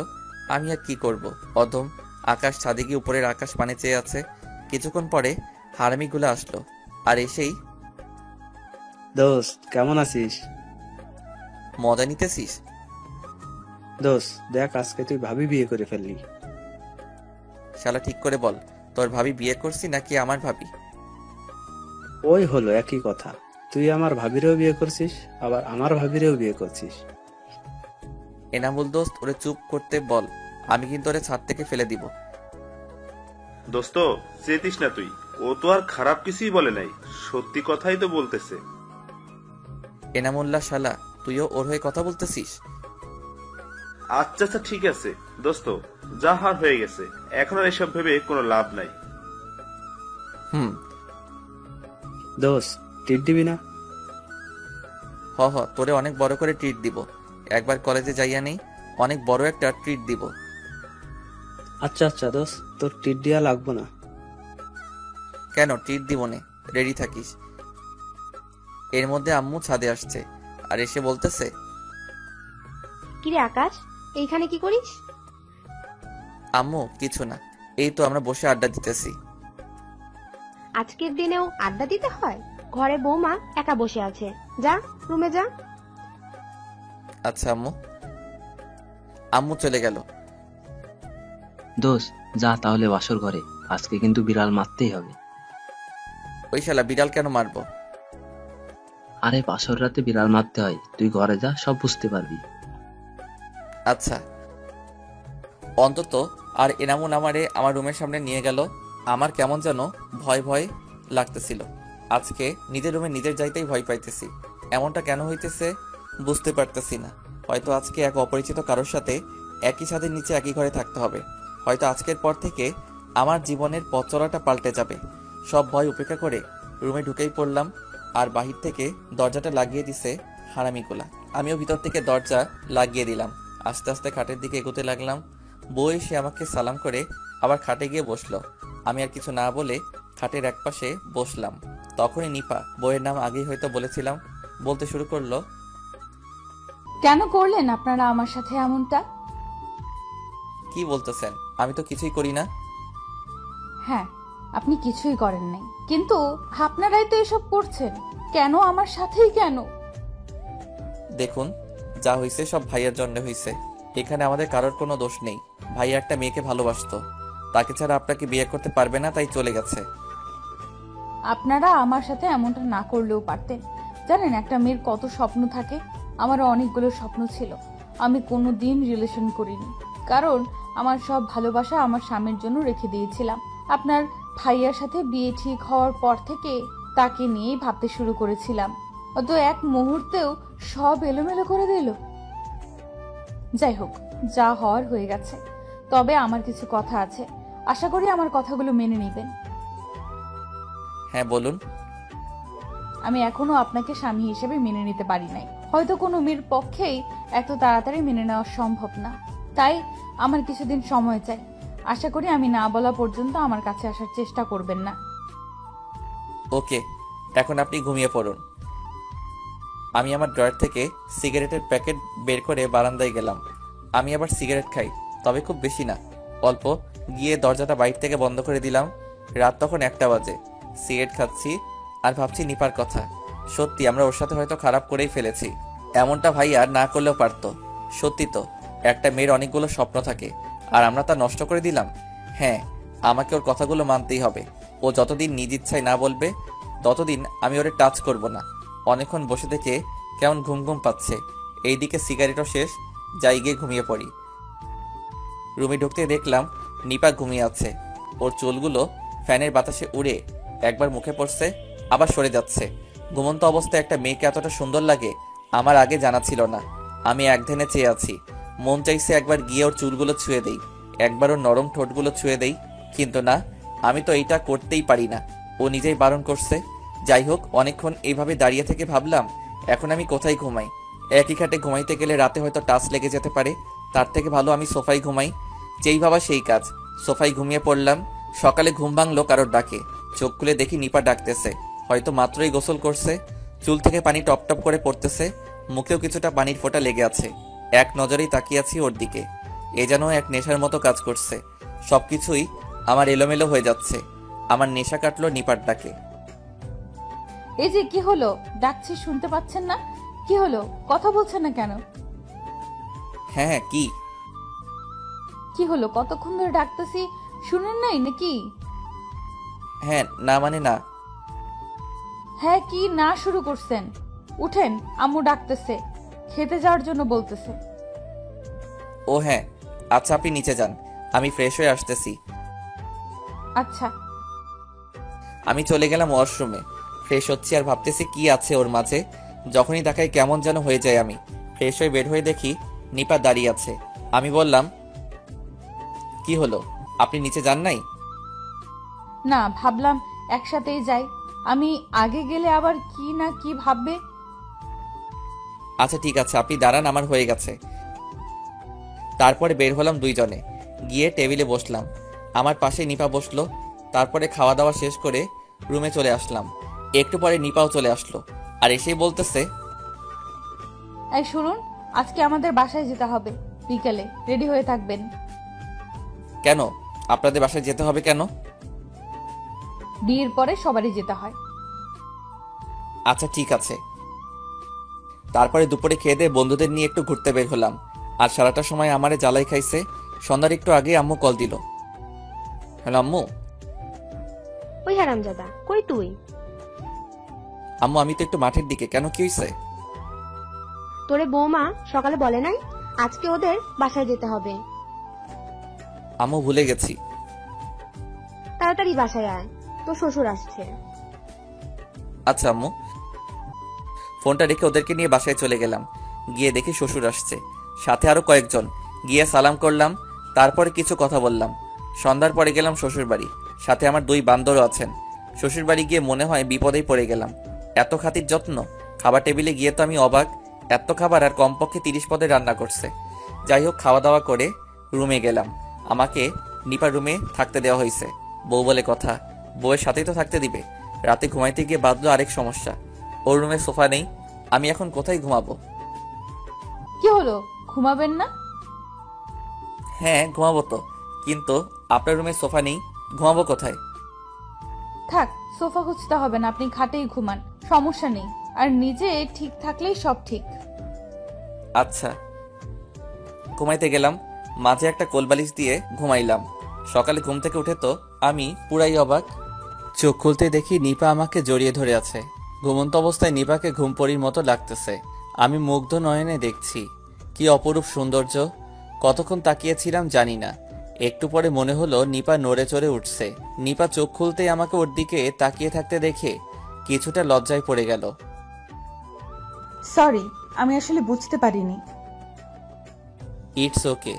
আমি আর কি করব, অধম। আকাশ ছাদে গিয়ে উপরের আকাশ পানে চেয়ে আছে। কিছুক্ষণ পরে হারামিগুলো আসলো, আর এসেই, দোস্ত কেমন আছিস? মজা নিতেছিস? দোস্ত দেখ, আজকে তুই ভাবি বিয়ে করে ফেললি। শালা ঠিক করে বল, তোর ভাবি বিয়ে করছি নাকি আমার ভাবি? ওই হলো একই কথা, তুই আমার ভাবিরেও বিয়ে করছিস, আবার আমার ভাবিরেও বিয়ে করছিস। এনামুল দোস্ত, ওরে চুপ করতে বল, আমি কিন্তু ওরে ছাদ থেকে ফেলে দিব। দোস্ত, চেতিস না তুই, ও তো আর খারাপ কিছুই বলে নাই, সত্যি কথাই তো বলতেছে। এনামুল্লাহ শালা, তুইও ওর হয়ে কথা বলতেছিস? আচ্ছা আচ্ছা ঠিক আছে দোস্ত, যা হার হয়ে গেছে, এখন আর এসব ভেবে কোনো লাভ নাই। হুম। দোস্ত টিট দিবি না? হ, তোরে অনেক বড় করে ট্রিট দিব। একবার কলেজে যাইয়া নেই, অনেক বড় একটা ট্রিট দিব। আচ্ছা আচ্ছা দোস্ত, তোর টিট দিয়া লাগবো না। কেন, ট্রিট দিব নে, রেডি থাকিস। এর মধ্যে আম্মু ছাদে আসছে, আর এসে বলতেছে, কিরে আকাশ, এইখানে কি করিস? আম্মু কিছু না, এই তো আমরা বসে আড্ডা দিতেছি। আজকের দিনেও আড্ডা দিতে হয়? ঘরে বৌমা একা বসে আছে, যা রুমে যা। আচ্ছা আম্মু। আম্মু চলে গেল। দোষ, যা তাহলে বাসর ঘরে, আজকে কিন্তু বিড়াল মারতেই হবে। ওই শালা বিড়াল কেন মারবো? আরে বাসর রাতে বিড়াল মারতে হয়, তুই ঘরে যা, সব বুঝতে পারবি। আচ্ছা। অন্তত আর এনামুন আমারে আমার রুমের সামনে নিয়ে গেল। আমার কেমন যেন ভয় ভয় লাগতেছিল। আজকে নিজের রুমে নিজের যাইতেই ভয় পাইতেছি। এমনটা কেন হইতেছে বুঝতে পারতেছি না। হয়তো আজকে এক অপরিচিত কারোর সাথে একই ছাদের নিচে একই ঘরে থাকতে হবে। হয়তো আজকের পর থেকে আমার জীবনের পথ চলাটা পাল্টে যাবে। সব ভয় উপেক্ষা করে রুমে ঢুকেই পড়লাম, আর বাহির থেকে দরজাটা লাগিয়ে দিছে হারামিগুলা। আমিও ভিতর থেকে দরজা লাগিয়ে দিলাম। আস্তে আস্তে খাটের দিকে এগোতে লাগলাম। বউ এসে আমাকে সালাম করে আবার খাটে গিয়ে বসলো। আমি আর কিছু না বলে খাটের একপাশে বসলাম। তখনই নিপা, বউয়ের নাম আগেই হয়তো বলেছিলাম, বলতে শুরু করলো, কেন করলেন আপনারা আমার সাথে এমনটা? কি বলতেছেন? আমি তো কিছুই করি না। হ্যাঁ, আপনি কিছুই করেন নাই, কিন্তু আপনারাই তো এসব করছেন। কেন আমার সাথেই কেন? দেখুন, যা হয়েছে সব ভাইয়ার জন্য হয়েছে। এখানে আমাদের কারোর কোনো দোষ নেই। ভাইয়া একটা মেয়েকে ভালোবাসতো, তাকে ছাড়া আপনাকে বিয়ে করতে পারবে না, তাই চলে গেছে। আপনারা আমার সাথে এমনটা না করলেও পারতেন। জানেন একটা মেয়ের কত স্বপ্ন থাকে? আমারও অনেকগুলো স্বপ্ন ছিল। আমি কোনো দিন রিলেশন করিনি, কারণ আমার সব ভালোবাসা আমার স্বামীর জন্য রেখে দিয়েছিলাম। আপনার ভাইয়ার সাথে বিয়ে ঠিক হওয়ার পর থেকে তাকে নিয়েই ভাবতে শুরু করেছিলাম। অত এক মুহূর্তেও সব এলোমেলো করে দিল। যাই হোক, যা হওয়ার হয়ে গেছে। তবে আমার কিছু কথা আছে, আশা করি আমার কথাগুলো মেনে নেবেন। হ্যাঁ বলুন। আমি এখনো আপনাকে স্বামী হিসেবে মেনে নিতে পারি নাই। হয়তো কোনো মেয়ের পক্ষেই এত তাড়াতাড়ি মেনে নেওয়া সম্ভব না, তাই আমার কিছুদিন সময় চাই। আশা করি আমি না বলা পর্যন্ত আমার কাছে আসার চেষ্টা করবেন না। ওকে, এখন আপনি ঘুমিয়ে পড়ুন। আমি আমার ড্রয়ার থেকে সিগারেটের প্যাকেট বের করে বারান্দায় গেলাম। আমি আবার সিগারেট খাই, তবে খুব বেশি না, অল্প। গিয়ে দরজাটা বাইরে থেকে বন্ধ করে দিলাম। রাত তখন 1টা বাজে। সিগারেট খাচ্ছি আর ভাবছি নিপার কথা। সত্যি আমরা ওর সাথে হয়তো খারাপ করেই ফেলেছি। এমনটা ভাই আর না করলেও পারতো। সত্যি তো, একটা মেয়ের অনেকগুলো স্বপ্ন থাকে, আর আমরা তা নষ্ট করে দিলাম। হ্যাঁ, আমাকে ওর কথাগুলো মানতেই হবে। ও যতদিন নিজ ইচ্ছায় না বলবে, ততদিন আমি ওরে টাচ করব না। অনেকক্ষণ বসে থেকে কেমন ঘুম ঘুম পাচ্ছে। এইদিকে সিগারেটও শেষ। যাই গিয়ে ঘুমিয়ে পড়ি। রুমে ঢুকতে দেখলাম নিপা ঘুমিয়ে আছে। ওর চুলগুলো ফ্যানের বাতাসে উড়ে একবার মুখে পড়ছে, আবার সরে যাচ্ছে। ঘুমন্ত অবস্থায় একটা মেয়েকে এতটা সুন্দর লাগে আমার আগে জানা ছিল না। আমি একধানে চেয়ে আছি, মন চাইছে একবার গিয়ে ওর চুলগুলো ছুঁয়ে দেই, একবার ওর নরম ঠোঁটগুলো ছুঁয়ে দেই, কিন্তু না, আমি তো এইটা করতেই পারি না। ও নিজেই বারণ করছে। যাই হোক, অনেকক্ষণ এইভাবে দাঁড়িয়ে থেকে ভাবলাম এখন আমি কোথায় ঘুমাই। একই খাটে ঘুমাইতে গেলে রাতে হয়তো টাচ লেগে যেতে পারে, তার থেকে ভালো আমি সোফায় ঘুমাই। যেই ভাবা সেই কাজ, সোফায় ঘুমিয়ে পড়লাম। সকালে ঘুম ভাঙলো কারোর ডাকে। চোখ খুলে দেখি নিপা ডাকতেছে, হয়তো মাত্রই গোসল করছে। চুল থেকে পানি টপ টপ করে পড়তেছে, মুখেও কিছুটা পানির ফোঁটা লেগে আছে। এক নজরেই তাকিয়ে আছি ওর দিকে। এ যেন এক নেশার মতো কাজ করছে। সবকিছুই আমার এলোমেলো হয়ে যাচ্ছে। আমার নেশা কাটলো নিপার ডাকে। এই যে কি হলো, ডাকছি শুনতে পাচ্ছেন না? কি হলো, কথা বলছেন না কেন? হ্যাঁ হ্যাঁ, কি কি হলো, কতক্ষণ ধরে ডাকতেছি, শুনেন নাই নাকি? হ্যাঁ না মানে না। হ্যাঁ কি না শুরু করছেন? উঠেন, আম্মু ডাকতেছে, খেতে যাওয়ার জন্য বলতেছে। ও হ্যাঁ, আচ্ছা আপনি নিচে যান, আমি ফ্রেশ হয়ে আসতেছি। আচ্ছা। আমি চলে গেলাম ওয়াশরুমে। ফ্রেশ হচ্ছি আর ভাবতেছি কি আছে ওর মাঝে। যখনই তাকাই কেমন যেন হয়ে যায় আমি। ফ্রেশ হয়ে বের হয়ে দেখি নিপা দাঁড়িয়ে আছে। আমি বললাম, কি হলো, আপনি নিচে যান নাই? না, ভাবলাম একসাথেই যাই। আমি আগে গেলে আবার কি না কি ভাববে। আচ্ছা ঠিক আছে, আপনি দাঁড়ান, আমার হয়ে গেছে। তারপরে বের হলাম দুইজনে, গিয়ে টেবিলে বসলাম। আমার পাশে নিপা বসলো। তারপরে খাওয়া দাওয়া শেষ করে রুমে চলে আসলাম। একটু পরে নিপাও চলে আসলো, আর এসেই বলতেছে, এই শুনুন, আজকে আমাদের বাসায় যেতে হবে, বিকেলে রেডি হয়ে থাকবেন। কেন আপনাদের বাসায় যেতে হবে কেন? বিয়ের পরে সবারই যেতে হয়। আচ্ছা ঠিক আছে। তারপরে দুপুরে খেয়ে দিয়ে বন্ধুদের নিয়ে একটু ঘুরতে বের হলাম। আর সারাটা সময় আমারে জ্বালাই খাইছে। সন্ধ্যার একটু আগে আম্মু কল দিল। হ্যালো আম্মু। ওই হারামজাদা, কই তুই? আম্মু আমি তো একটু মাঠের দিকে। কেন, কি হয়েছে? তোরে বৌমা সকালে বলে নাই আজকে ওদের বাসায় যেতে হবে? আম্মু ভুলে গেছি। তাড়াতাড়ি বাসায় আয়, তোর শ্বশুর আসছে। আচ্ছা আম্মু। ফোনটা রেখে ওদেরকে নিয়ে বাসায় চলে গেলাম। গিয়ে দেখি শ্বশুর আসছে, সাথে আরো কয়েকজন। গিয়ে সালাম করলাম, তারপরে কিছু কথা বললাম। সন্ধ্যার পরে গেলাম শ্বশুর বাড়ি, সাথে আমার 2 বান্দরও আছেন। শ্বশুর বাড়ি গিয়ে মনে হয় বিপদেই পড়ে গেলাম। এত খাতির যত্ন। খাবার টেবিলে গিয়ে তো আমি অবাক। এত খাবার আর কমপক্ষে 30 পদে রান্না করছে। যাই হোক, খাওয়া দাওয়া করে রুমে গেলাম। আমাকে নিপার রুমে থাকতে দেওয়া হয়েছে। বউ বলে কথা, বউয়ের সাথেই তো থাকতে দিবে। রাতে ঘুমাইতে গিয়ে বাঁধলো আরেক সমস্যা, ওর রুমে সোফা নেই। আমি এখন কোথায় ঘুমাবো? কি হলো, ঘুমাবেন না? হ্যাঁ ঘুমাবো তো, কিন্তু আপনার রুমে সোফা নেই, ঘুমাবো কোথায়? থাক, সোফা খুঁজতে হবে না, আপনি খাটেই ঘুমান, সমস্যা নেই। আর নিজে ঠিক থাকলেই সব ঠিক। আচ্ছা। ঘুমাইতে গেলাম, মাঝে একটা কোলবালিশ দিয়ে ঘুমাইলাম। সকালে ঘুম থেকে উঠে তো আমি পুরাই অবাক। চোখ খুলতে দেখি নিপা আমাকে জড়িয়ে ধরে আছে। ঘুমন্ত অবস্থায় নিপাকে ঘুম পড়ির মতো লাগতেছে। আমি মুগ্ধ নয়নে দেখছি, কি অপরূপ সৌন্দর্য। কতক্ষণ তাকিয়েছিলাম জানি না। একটু পরে মনে হলো নিপা নড়ে চড়ে উঠছে। নিপা চোখ খুলতেই আমাকে ওর দিকে তাকিয়ে থাকতে দেখে কিছুটা লজ্জায় পড়ে গেল। সরি, আমি আসলে বুঝতে পারিনি। It's okay.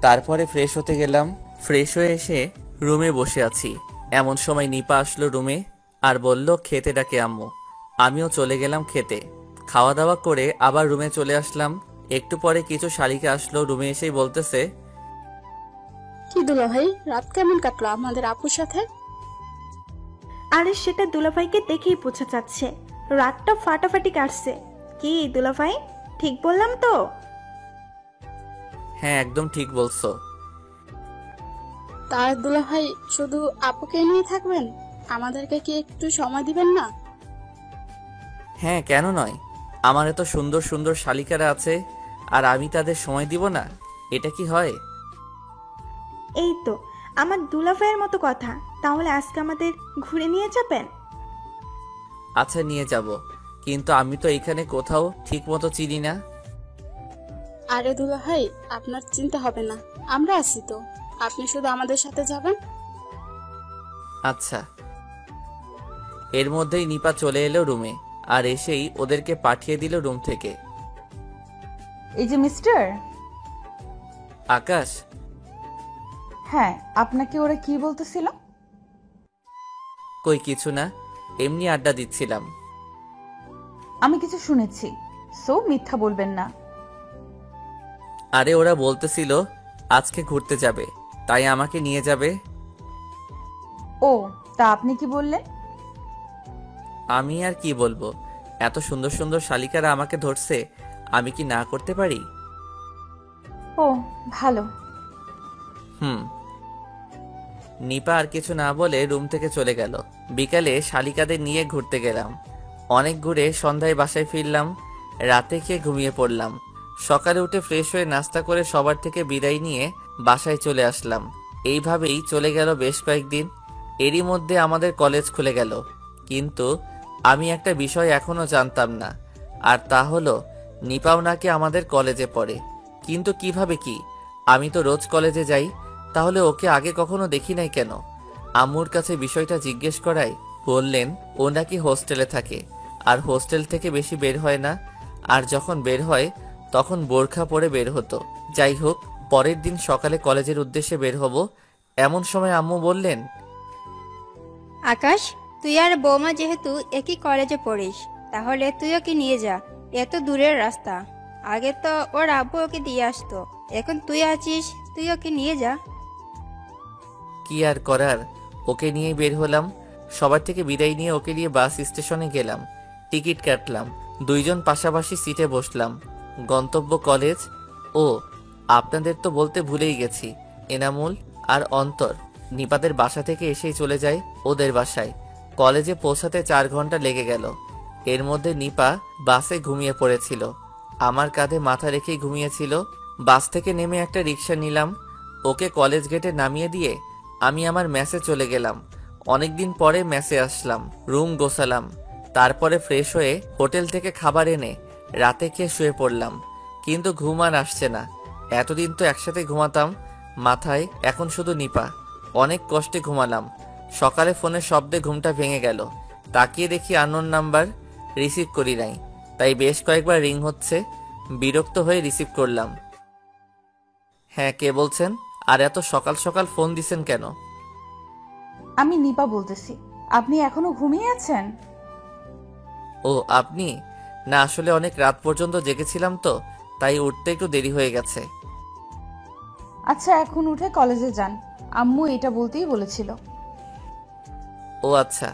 তারপরে ফ্রেশ হতে গেলাম। ফ্রেশ হয়ে এসে রুমে বসে আছি, এমন সময় নিপা আসলো রুমে আর বলল খেতে ডাকে আম্মু। আমিও চলে গেলাম খেতে। খাওয়া দাওয়া করে আবার রুমে চলে আসলাম। একটু পরে কিছু শালিকা আসলো, রুমে এসেই বলতেছে, কি দুলা ভাই, রাত কেমন কাটলো আমাদের আপুর সাথে? আরে সেটা দুলাভাইকে দেখেই বোঝা যাচ্ছে, রাতটা ফাটাফাটি কাটছে। কি দুলাভাই, ঠিক বললাম তো? হ্যাঁ একদম ঠিক বলছো। তার দুলা ভাই শুধু আপুকে নিয়ে থাকবেন, আমাদেরকে কি একটু সময় দিবেন না? হ্যাঁ কেন নয়, আমার এত সুন্দর সুন্দর শালিকারা আছে আর আমি তাদের সময় দিব না? এটা কি হয়? এই তো আমার দুলাভাইয়ের মতো কথা। তাহলে আজকে আমাদের ঘুরে নিয়ে যাবেন? আচ্ছা নিয়ে যাব, কিন্তু আমি তো এখানে কোথাও ঠিক মতো চিনি না। আরে দুলা ভাই, আপনার চিন্তা হবে না, আমরা আছি তো। আপনি শুধু আমাদের সাথে যাবেন। আচ্ছা। এর মধ্যেই নিপা চলে এলো রুমে, আর এসেই ওদেরকে পাঠিয়ে দিল রুম থেকে। এই যে মিস্টার। আকাশ? হ্যাঁ, আপনাকে ওরা কি বলতেছিল? কই কিছু না, এমনি আড্ডা দিচ্ছিলাম। আমি কিছু শুনেছি, সো মিথ্যা বলবেন না। আরে ওরা বলতেছিল আজকে ঘুরতে যাবে, তাই আমাকে নিয়ে যাবে। ও, তা আপনি কি বললেন? আমি আর কি বলবো, এত সুন্দর সুন্দর শালিকারা আমাকে ধরছে, আমি কি না করতে পারি? ও ভালো। নিপা আর কিছু না বলে রুম থেকে চলে গেল। বিকালে শালিকাদের নিয়ে ঘুরতে গেলাম। অনেক ঘুরে সন্ধ্যায় বাসায় ফিরলাম। রাতে খেয়ে ঘুমিয়ে পড়লাম। সকালে উঠে ফ্রেশ হয়ে নাস্তা করে সবার থেকে বিদায় নিয়ে বাসায় চলে আসলাম। এইভাবেই চলে গেল বেশ কয়েকদিন। এরই মধ্যে আমাদের কলেজ খুলে গেল, কিন্তু আমি একটা বিষয় এখনো জানতাম না, আর তা হলো নিপাও নাকি আমাদের কলেজে পড়ে। কিন্তু কিভাবে কি? আমি তো রোজ কলেজে যাই, তাহলে ওকে আগে কখনো দেখি নাই কেন? আম্মুর কাছে বিষয়টা জিজ্ঞেস করায় বললেন ও নাকি হোস্টেলে থাকে, আর হোস্টেল থেকে বেশি বের হয় না, আর যখন বের হয় তখন বোরখা পরে বের হতো। যাই হোক, পরের দিন সকালে কলেজের উদ্দেশ্যে বের হব, এমন সময় আম্মু বললেন, আকাশ, তুই আর বৌমা যেহেতু একই কলেজে পড়িস, তাহলে তুই ওকে নিয়ে যা। এত দূরের রাস্তা, আগে তো ওর আব্বু ওকে দিয়ে আসতো, এখন তুই আছিস, তুই ওকে নিয়ে যা। কি আর করার, ওকে নিয়ে বের হলাম। সবার থেকে বিদায় নিয়ে ওকে নিয়ে বাস স্টেশনে গেলাম। টিকিট কাটলাম, দুইজন পাশাপাশি সিটে বসলাম। গন্তব্য কলেজ। ও, আপনাদের তো বলতে ভুলেই গেছি, এনামুল আর অন্তর নিপাদের বাসা থেকে এসেই চলে যায় ওদের বাসায়। কলেজে পৌঁছাতে 4 ঘন্টা লেগে গেল। এর মধ্যে নিপা বাসে ঘুমিয়ে পড়েছিল, আমার কাঁধে মাথা রেখেই ঘুমিয়েছিল। বাস থেকে নেমে একটা রিক্সা নিলাম, ওকে কলেজ গেটে নামিয়ে দিয়ে আমি আমার মেসে চলে গেলাম। অনেকদিন পরে মেসে আসলাম, রুম গোছালাম, তারপরে ফ্রেশ হয়ে হোটেল থেকে খাবার এনে রাতে খেয়ে শুয়ে পড়লাম। কিন্তু ঘুম আর আসছে না। এতদিন তো একসাথে ঘুমাতাম, মাথায় এখন শুধু নিপা। অনেক কষ্টে ঘুমালাম। সকালে ফোনের শব্দে ঘুমটা ভেঙে গেল। তাকিয়ে দেখি আননোন নাম্বার, রিসিভ করি নাই, তাই বেশ কয়েকবার রিং হচ্ছে। বিরক্ত হয়ে রিসিভ করলাম। হ্যাঁ, কে বলছেন? আর এত সকাল সকাল ফোন দিছেন কেন? আমি নিপা বলতেছি। আপনি এখনো ঘুমিয়ে আছেন? ও আপনি? না, আসলে অনেক রাত পর্যন্ত জেগেছিলাম তো, তাই উঠতে একটু দেরি হয়ে গেছে। আচ্ছা, এখন উঠে কলেজে যান, আম্মু এটা বলতেই বলেছিল। ও আচ্ছা।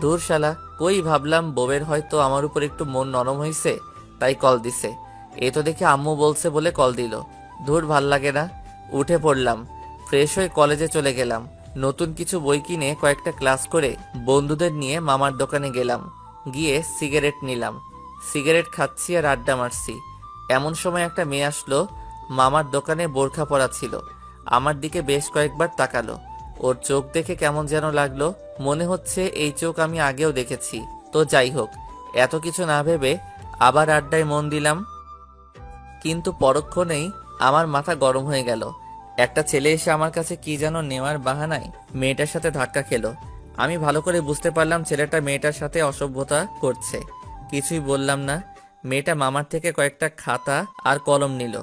ধুর শালা, কই ভাবলাম বউয়ের হয়তো আমার উপর একটু মন নরম হয়েছে, তাই কল দিছে। এ তো দেখে আম্মু বলছে বলে কল দিল। ধুর, ভাল লাগে না। উঠে পড়লাম, ফ্রেশ হয়ে কলেজে চলে গেলাম। নতুন কিছু বই কিনে কয়েকটা ক্লাস করে বন্ধুদের নিয়ে মামার দোকানে গেলাম। গিয়ে সিগারেট নিলাম। সিগারেট খাচ্ছি আর আড্ডা মারছি। এমন সময় একটা মেয়ে আসলো। মামার দোকানে বোরখা পরা ছিল। আমার দিকে বেশ কয়েকবার তাকালো। ওর চোখ দেখে কেমন যেন লাগলো, মনে হচ্ছে এই চোখ আমি আগেও দেখেছি। তো যাই হোক, এত কিছু না ভেবে আবার আড্ডায় মন দিলাম। কিন্তু পরক্ষণেই আমার মাথা গরম হয়ে গেল। একটা ছেলে এসে আমার কাছে কি যেন নেওয়ার বাহানায় মেয়েটার সাথে ধাক্কা খেলো। আমি ভালো করে বুঝতে পারলাম ছেলেটা মেয়েটার সাথে অসভ্যতা করছে। কিছুই বললাম না। মেয়েটা মামার থেকে কয়েকটা খাতা আর কলম নিল।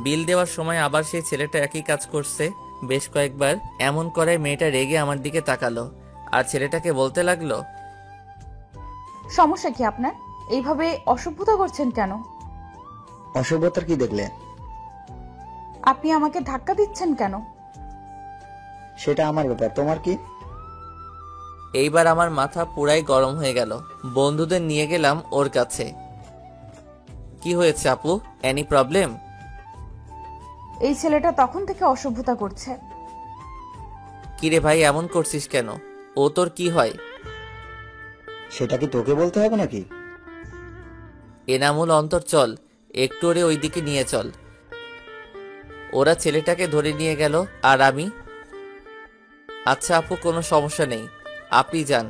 বিল দেওয়ার সময় আবার সেই ছেলেটা একই কাজ করছে বেশ কয়েকবার। এমন করে মেয়েটা রেগে আমার দিকে তাকালো আর ছেলেটাকে বলতে লাগলো, সমস্যা কি আপনার? এইভাবে অসভ্যতা করছেন কেন? অসভ্যতার কি দেখলে? আপনি আমাকে ধাক্কা দিচ্ছেন কেন? সেটা আমার ব্যাপার, তোমার কি? এইবার আমার মাথা পুরাই গরম হয়ে গেল। বন্ধুদের নিয়ে গেলাম ওর কাছে। কি হয়েছে আপু, এনি প্রবলেম? এই ছেলেটা তখন থেকে অসভ্যতা করছে। কিরে ভাই, এমন করছিস কেন? ও তোর কি হয়? সেটা কি তোকে বলতে হবে নাকি? এনামুল, অন্তর, চল একটু ওরে ওইদিকে নিয়ে চল। ওরা ছেলেটাকে ধরে নিয়ে গেল আর আমি, আচ্ছা আপু, কোনো সমস্যা নেই, আপনি যান।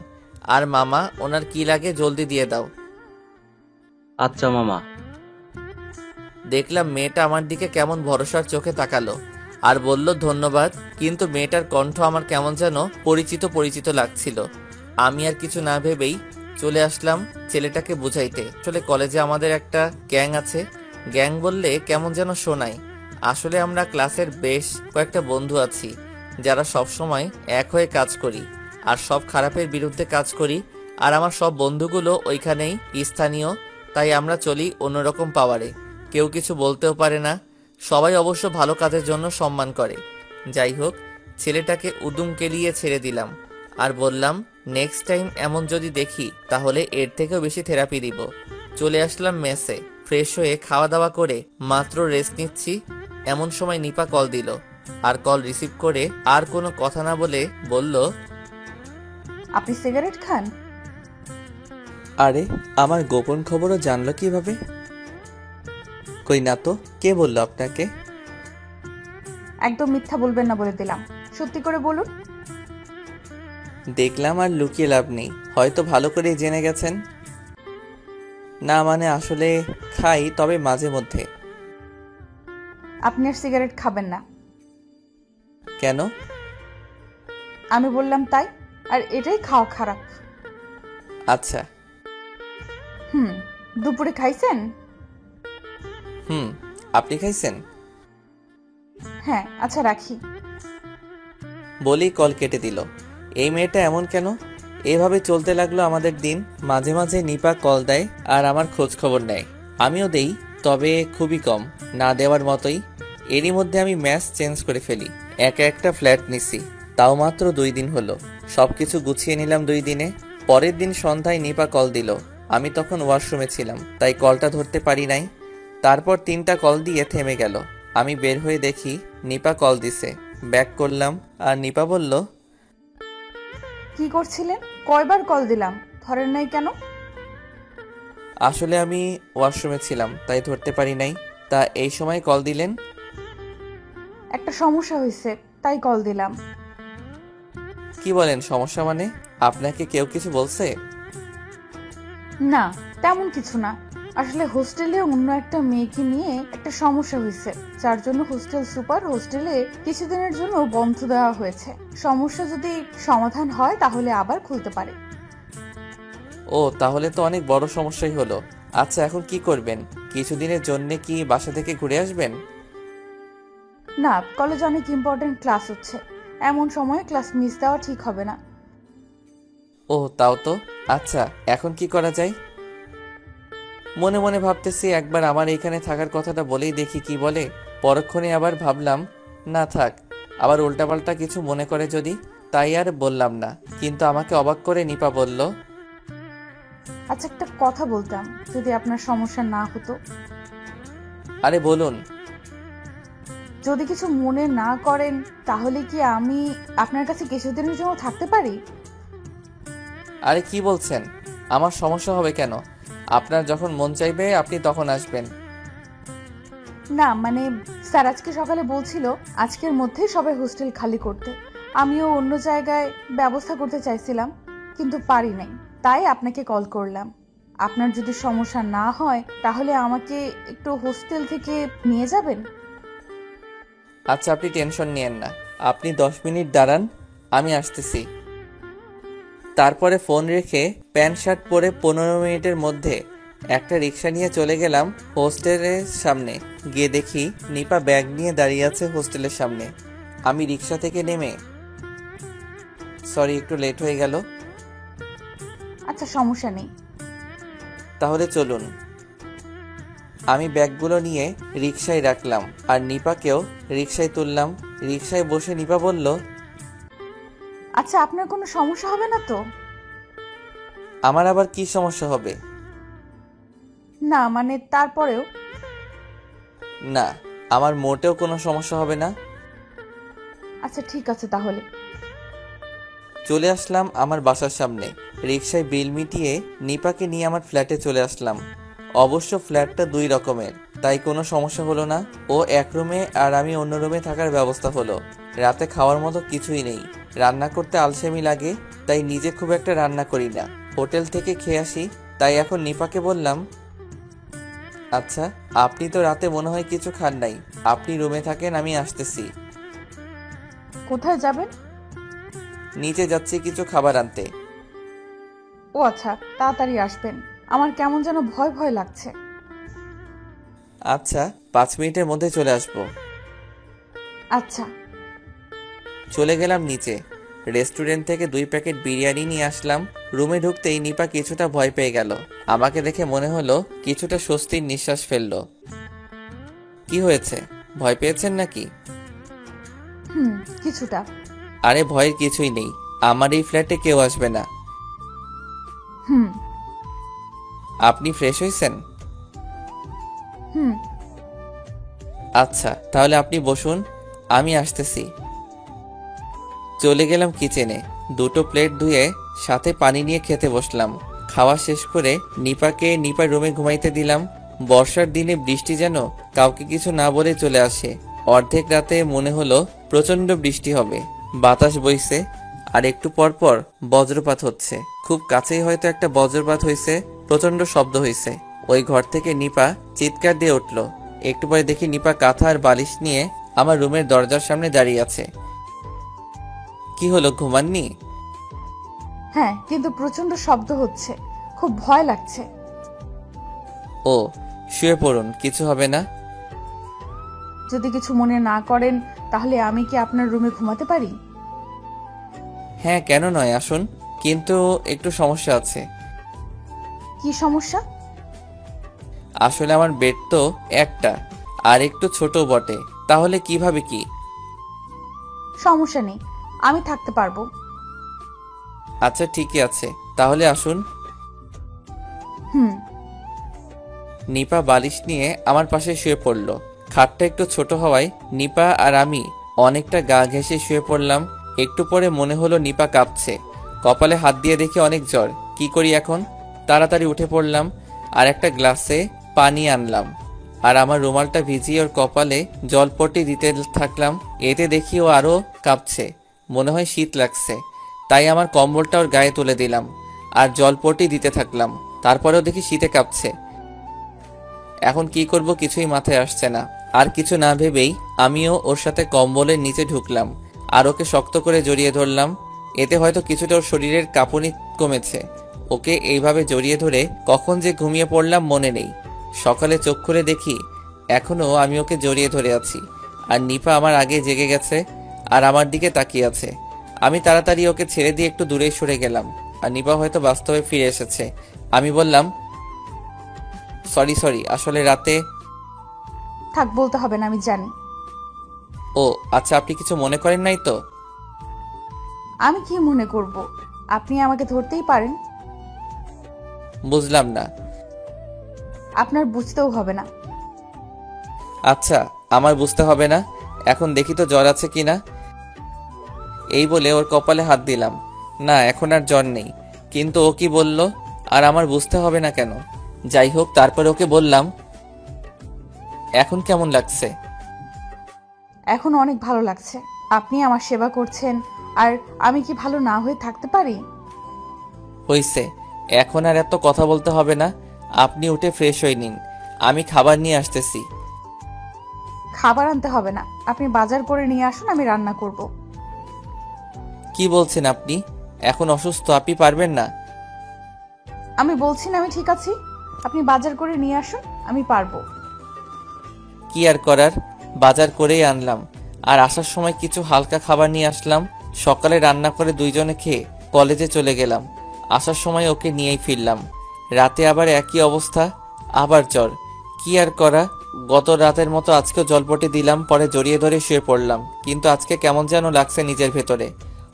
আর মামা, ওনার কি লাগে জলদি দিয়ে দাও। আচ্ছা মামা। দেখলাম মেয়েটা আমার দিকে কেমন ভরসার চোখে তাকালো আর বলল ধন্যবাদ, কিন্তু মেয়েটার কণ্ঠ আমার কেমন যেন পরিচিত পরিচিত লাগছিল। আমি আর কিছু না ভেবেই চলে আসলাম ছেলেটাকে বুঝাইতে। আসলে কলেজে আমাদের একটা গ্যাং আছে। গ্যাং বললে কেমন যেন শোনায়। আসলে আমরা ক্লাসের বেশ কয়েকটা বন্ধু আছি যারা সব সময় এক হয়ে কাজ করি আর সব খারাপের বিরুদ্ধে কাজ করি। আর আমার সব বন্ধুগুলো ওইখানেই স্থানীয়, তাই আমরা চলি অন্যরকম পাওয়ারে। কেউ কিছু বলতেও পারে না। সবাই অবশ্য ভালো কাজের জন্য সম্মান করে। যাই হোক, ছেলেটাকে উদুম কেলিয়ে ছেড়ে দিলাম আর বললাম নেক্সট টাইম এমন যদি দেখি তাহলে এর থেকেও বেশি থেরাপি দিব। চলে আসলাম মেসে। ফ্রেশ হয়ে খাওয়া দাওয়া করে মাত্র রেস্ট নিচ্ছি, এমন সময় নিপা কল দিল। আর কল রিসিভ করে আর কোনো কথা না বলে বলল, আপনি সিগারেট খান? আরে আমার গোপন খবরও জানলো কিভাবে? কই না তো, কে বললো আপনাকে? একদম মিথ্যা বলবেন না বলে দিলাম, সত্যি করে বলুন। দেখলাম আর লুকিয়ে লাভ নেই, হয়তো ভালো করে জেনে গেছেন। না মানে আসলে খাই, তবে মাঝে মধ্যে। আপনি আর সিগারেট খাবেন না। কেন? আমি বললাম তাই, আর এটাই খাওয়া খারাপ। আচ্ছা। দুপুরে খাইছেন? আপনি খাইছেন? হ্যাঁ। আচ্ছা রাখি। বলি কল কেটে দিল। এই মেয়েটা এমন কেন? এভাবে চলতে লাগলো আমাদের দিন। মাঝে মাঝে নিপা কল দেয় আর আমার খোঁজ খবর নেয়, আমিও দেই, তবে খুবই কম, না দেওয়ার মতোই। এরই মধ্যে আমি ম্যাচ চেঞ্জ করে ফেলি। একা একটা ফ্ল্যাট নিছি, তাও মাত্র 2 দিন হলো। সবকিছু গুছিয়ে নিলাম 2 দিনে। পরের দিন সন্ধ্যায় নিপা কল দিল। আমি তখন ওয়াশরুমে ছিলাম, তাই কলটা ধরতে পারি নাই। তারপর 3টা কল দিয়ে থেমে গেল। আমি বের হয়ে দেখি নিপা কল দিছে। ব্যাক করলাম আর নিপা বলল, কি করছিলেন? কয়বার কল দিলাম, ধরেন নাই কেন? আসলে আমি ওয়াশরুমে ছিলাম, তাই ধরতে পারি নাই। তা এই সময় কল দিলেন? একটা সমস্যা হয়েছে, তাই কল দিলাম। কি বলেন সমস্যা মানে? আপনাকে কেউ কিছু বলছে? না, তেমন কিছু না। আসলে হোস্টেলে অন্য একটা মেয়েকে নিয়ে একটা সমস্যা হয়েছে, যার জন্য হোস্টেল সুপার হোস্টেলে কিছুদিনের জন্য বন্ধ দেওয়া হয়েছে। সমস্যা যদি সমাধান হয় তাহলে আবার খুলতে পারে। ও, তাহলে তো অনেক বড় সমস্যাই হলো। আচ্ছা, এখন কি করবেন? কিছুদিনের জন্য কি বাসা থেকে ঘুরে আসবেন? না, কলেজে অনেক ইম্পর্টেন্ট ক্লাস হচ্ছে, এমন সময়ে ক্লাস মিস দেওয়া ঠিক হবে না। ও, তাও তো। আচ্ছা, এখন কি করা যায়? মনে মনে ভাবতেছি একবার আমার এইখানে থাকার কথাটা বলেই দেখি কি বলে। পরক্ষণে আবার ভাবলাম না থাক, আবার উল্টাপাল্টা কিছু মনে করে যদি, তাই আর বললাম না। কিন্তু আমাকে অবাক করে নিপা বলল, আচ্ছা একটা কথা বলতাম, যদি আপনার সমস্যা না হতো। আরে বলুন। যদি কিছু মনে না করেন তাহলে কি আমি আপনার কাছে কিছুদিনের জন্য থাকতে পারি? আরে কি বলছেন? আমার সমস্যা হবে কেন? আপনার যখন মন চাইবে আপনি তখন আসবেন। না মানে স্যার আজকে সকালে বলছিল আজকের মধ্যেই সবাই হোস্টেল খালি করতে। আমিও অন্য জায়গায় ব্যবস্থা করতে চাইছিলাম, কিন্তু পারি নাই, তাই আপনাকে কল করলাম। আপনার যদি সমস্যা না হয় তাহলে আমাকে একটু হোস্টেল থেকে নিয়ে যাবেন। আচ্ছা, আপনি টেনশন নিয়েন না, আপনি 10 মিনিট দাঁড়ান, আমি আসতেছি। তারপরে ফোন রেখে প্যান্ট শার্ট পরে 15 মিনিটের মধ্যে একটা রিক্সা নিয়ে চলে গেলাম হোস্টেলের সামনে। গিয়ে দেখি নিপা ব্যাগ নিয়ে দাঁড়িয়ে আছে হোস্টেলের সামনে। আমি রিক্সা থেকে নেমে, সরি একটু লেট হয়ে গেল। আচ্ছা সমস্যা নেই, তাহলে চলুন। আমি ব্যাগগুলো নিয়ে রিক্সায় রাখলাম আর নিপাকেও রিক্সায় তুললাম। রিক্সায় বসে নিপা বলল, আচ্ছা আপনার কোনো সমস্যা হবে না তো? আমার আবার কি সমস্যা হবে? না মানে তারপরেও। না, আমার মোটেও কোনো সমস্যা হবে না। আচ্ছা ঠিক আছে তাহলে। চলে আসলাম আমার বাসার সামনে। রিক্সায় বিল মিটিয়ে নিপাকে নিয়ে আমার ফ্ল্যাটে চলে আসলাম। অবশ্য ফ্ল্যাটটা 2 রকমের, তাই কোনো সমস্যা হলো না। ও এক রুমে আর আমি অন্য রুমে থাকার ব্যবস্থা হলো। রাতে খাওয়ার মতো কিছুই নেই, রান্না করতে আলসেমি লাগে, তাই নিজে খুব একটা রান্না করি না, হোটেল থেকে খেয়ে আসি। তাই এখন নিপাকে বললাম, আচ্ছা আপনি তো রাতে মনে হয় কিছু খান নাই। আপনি রুমে থাকেন, আমি আসতেছি। কোথায় যাবেন? নিচে যাচ্ছি কিছু খাবার আনতে। ও আচ্ছা, তাড়াতাড়ি আসবেন। আমার কেমন যেন ভয় ভয় লাগছে। আচ্ছা, 5 মিনিটের মধ্যে চলে আসবো। আচ্ছা। চলে গেলাম নিচে। রেস্টুরেন্ট থেকে 2 প্যাকেট বিরিয়ানি নিয়ে আসলাম। রুমে ঢুকতেই নিপা কিছুটা ভয় পেয়ে গেল। আমাকে দেখে মনে হলো কিছুটা স্বস্তির নিঃশ্বাস ফেললো। কি হয়েছে, ভয় পেয়েছেন নাকি? কিছুটা। আরে ভয়ের কিছুই নেই, আমার এই ফ্ল্যাটে কেউ আসবে না। আপনি ফ্রেশ হয়েছেন? আচ্ছা, তাহলে আপনি বসুন, আমি আসতেছি। চলে গেলাম কিচেনে। 2টো প্লেট ধুয়ে সাথে পানি নিয়ে খেতে বসলাম। খাওয়া শেষ করে নিপাকে নিপার রুমে ঘুমাইতে দিলাম। বর্ষার দিনে বৃষ্টি যেন কাউকে কিছু না বলে চলে আসে। অর্ধেক রাতে মনে হলো প্রচন্ড বৃষ্টি হবে। বাতাস বইছে, আর একটু পর পর বজ্রপাত হচ্ছে। খুব কাছেই হয়তো একটা বজ্রপাত হয়েছে, প্রচন্ড শব্দ হয়েছে। ওই ঘর থেকে নিপা চিৎকার দিয়ে উঠল। একটু পরে দেখি নিপা কাঁথা আর বালিশ নিয়ে আমার রুমের দরজার সামনে দাঁড়িয়ে আছে। কি হলো, ঘুমাননি? হ্যাঁ, কিন্তু প্রচন্ড শব্দ হচ্ছে, খুব ভয় লাগছে। ও, শুয়ে পড়ুন, কিছু হবে না। যদি কিছু মনে না করেন তাহলে আমি কি আপনার রুমে ঘুমাতে পারি? হ্যাঁ, কেন নয়, আসুন। কিন্তু একটু সমস্যা আছে। কি সমস্যা? আসলে আমার বেড তো একটা, আর একটু ছোট বটে। তাহলে কিভাবে কি? সমস্যা নেই, আমি থাকতে পারবো। আচ্ছা, ঠিকই আছে, তাহলে আসুন। নিপা বালিশ নিয়ে আমার পাশে শুয়ে পড়ল। খাটটা একটু ছোট হওয়ায় নিপা আর আমি অনেকটা গা ঘেঁষে শুয়ে পড়লাম। একটু পরে মনে হলো নিপা কাঁপছে। কপালে হাত দিয়ে দেখি অনেক জ্বর। কি করি এখন? তাড়াতাড়ি উঠে পড়লাম আর একটা গ্লাসে পানি আনলাম, আর আমার রুমালটা ভিজিয়ে ওর কপালে জলপট্টি দিতে থাকলাম। এতে দেখি ও আরো কাঁপছে, মনে হয় শীত লাগছে। তাই আমার কম্বলটা ওর গায়ে তুলে দিলাম আর জলপট্টি দিতে থাকলাম। তারপরেও দেখি শীতে কাঁপছে। এখন কি করব কিছুই মাথায় আসছে না। আর কিছু না ভেবেই আমিও ওর সাথে কম্বলের নিচে ঢুকলাম আর ওকে শক্ত করে জড়িয়ে ধরলাম। এতে হয়তো কিছুটা ওর শরীরের কাঁপুনি কমেছে। ওকে এইভাবে জড়িয়ে ধরে কখন যে ঘুমিয়ে পড়লাম মনে নেই। সকালে চোখ খুলে দেখি এখনো আমি ওকে জড়িয়ে ধরে আছি, আর নিপা আমার আগে জেগে গেছে আর আমার দিকে তাকিয়ে আছে। আমি তাড়াতাড়ি ওকে ছেড়ে দিয়ে একটু দূরে সরে গেলাম, আর নিপা হয়তো বাস্তবে ফিরে এসেছে। আমি বললাম, সরি, আসলে রাতে। থাক, বলতে হবে না, আমি জানি। ও আচ্ছা, আপনি কিছু মনে করেন নাই তো? আমি কি মনে করব? আপনি আমাকে ধরতেই পারেন। বুঝলাম না। আপনার বুঝতেও হবে না। আচ্ছা, আমার বুঝতে হবে না। এখন দেখি তো জ্বর আছে কিনা। এই বলে ওর কপালে হাত দিলাম। না, এখন আর জ্বর নেই। কিন্তু ও কি বলল, আর আমার বুঝতে হবে না কেন? যাই হোক, তারপর ওকে বললাম, এখন কেমন লাগছে? এখন অনেক ভালো লাগছে। আপনি আমার সেবা করছেন, আর আমি কি ভালো না হয়ে থাকতে পারি? হইছে, এখন আর এত কথা বলতে হবে না। আপনি উঠে ফ্রেশ হয়ে নিন, আমি খাবার নিয়ে আসতেছি। খাবার আনতে হবে না, আপনি বাজার করে নিয়ে আসুন, আমি রান্না করব। কি বলছেন আপনি? এখন অসুস্থ, আপনি পারবেন না। আমি বলছি না আমি ঠিক আছি। আপনি বাজার করে নিয়ে আসুন, আমি পারবো। কি আর করার, বাজার করেই আনলাম। আর আসার সময় কিছু হালকা খাবার নিয়ে আসলাম। সকালে রান্না করে দুইজনে খেয়ে কলেজে চলে গেলাম। আসার সময় ওকে নিয়েই ফিরলাম। রাতে আবার একই অবস্থা, আবার জ্বর। কি আর করা, গত রাতের মতো আজকেও জলপটি দিলাম, পরে জড়িয়ে ধরে শুয়ে পড়লাম। কিন্তু আজকে কেমন যেন লাগছে নিজের ভেতরে।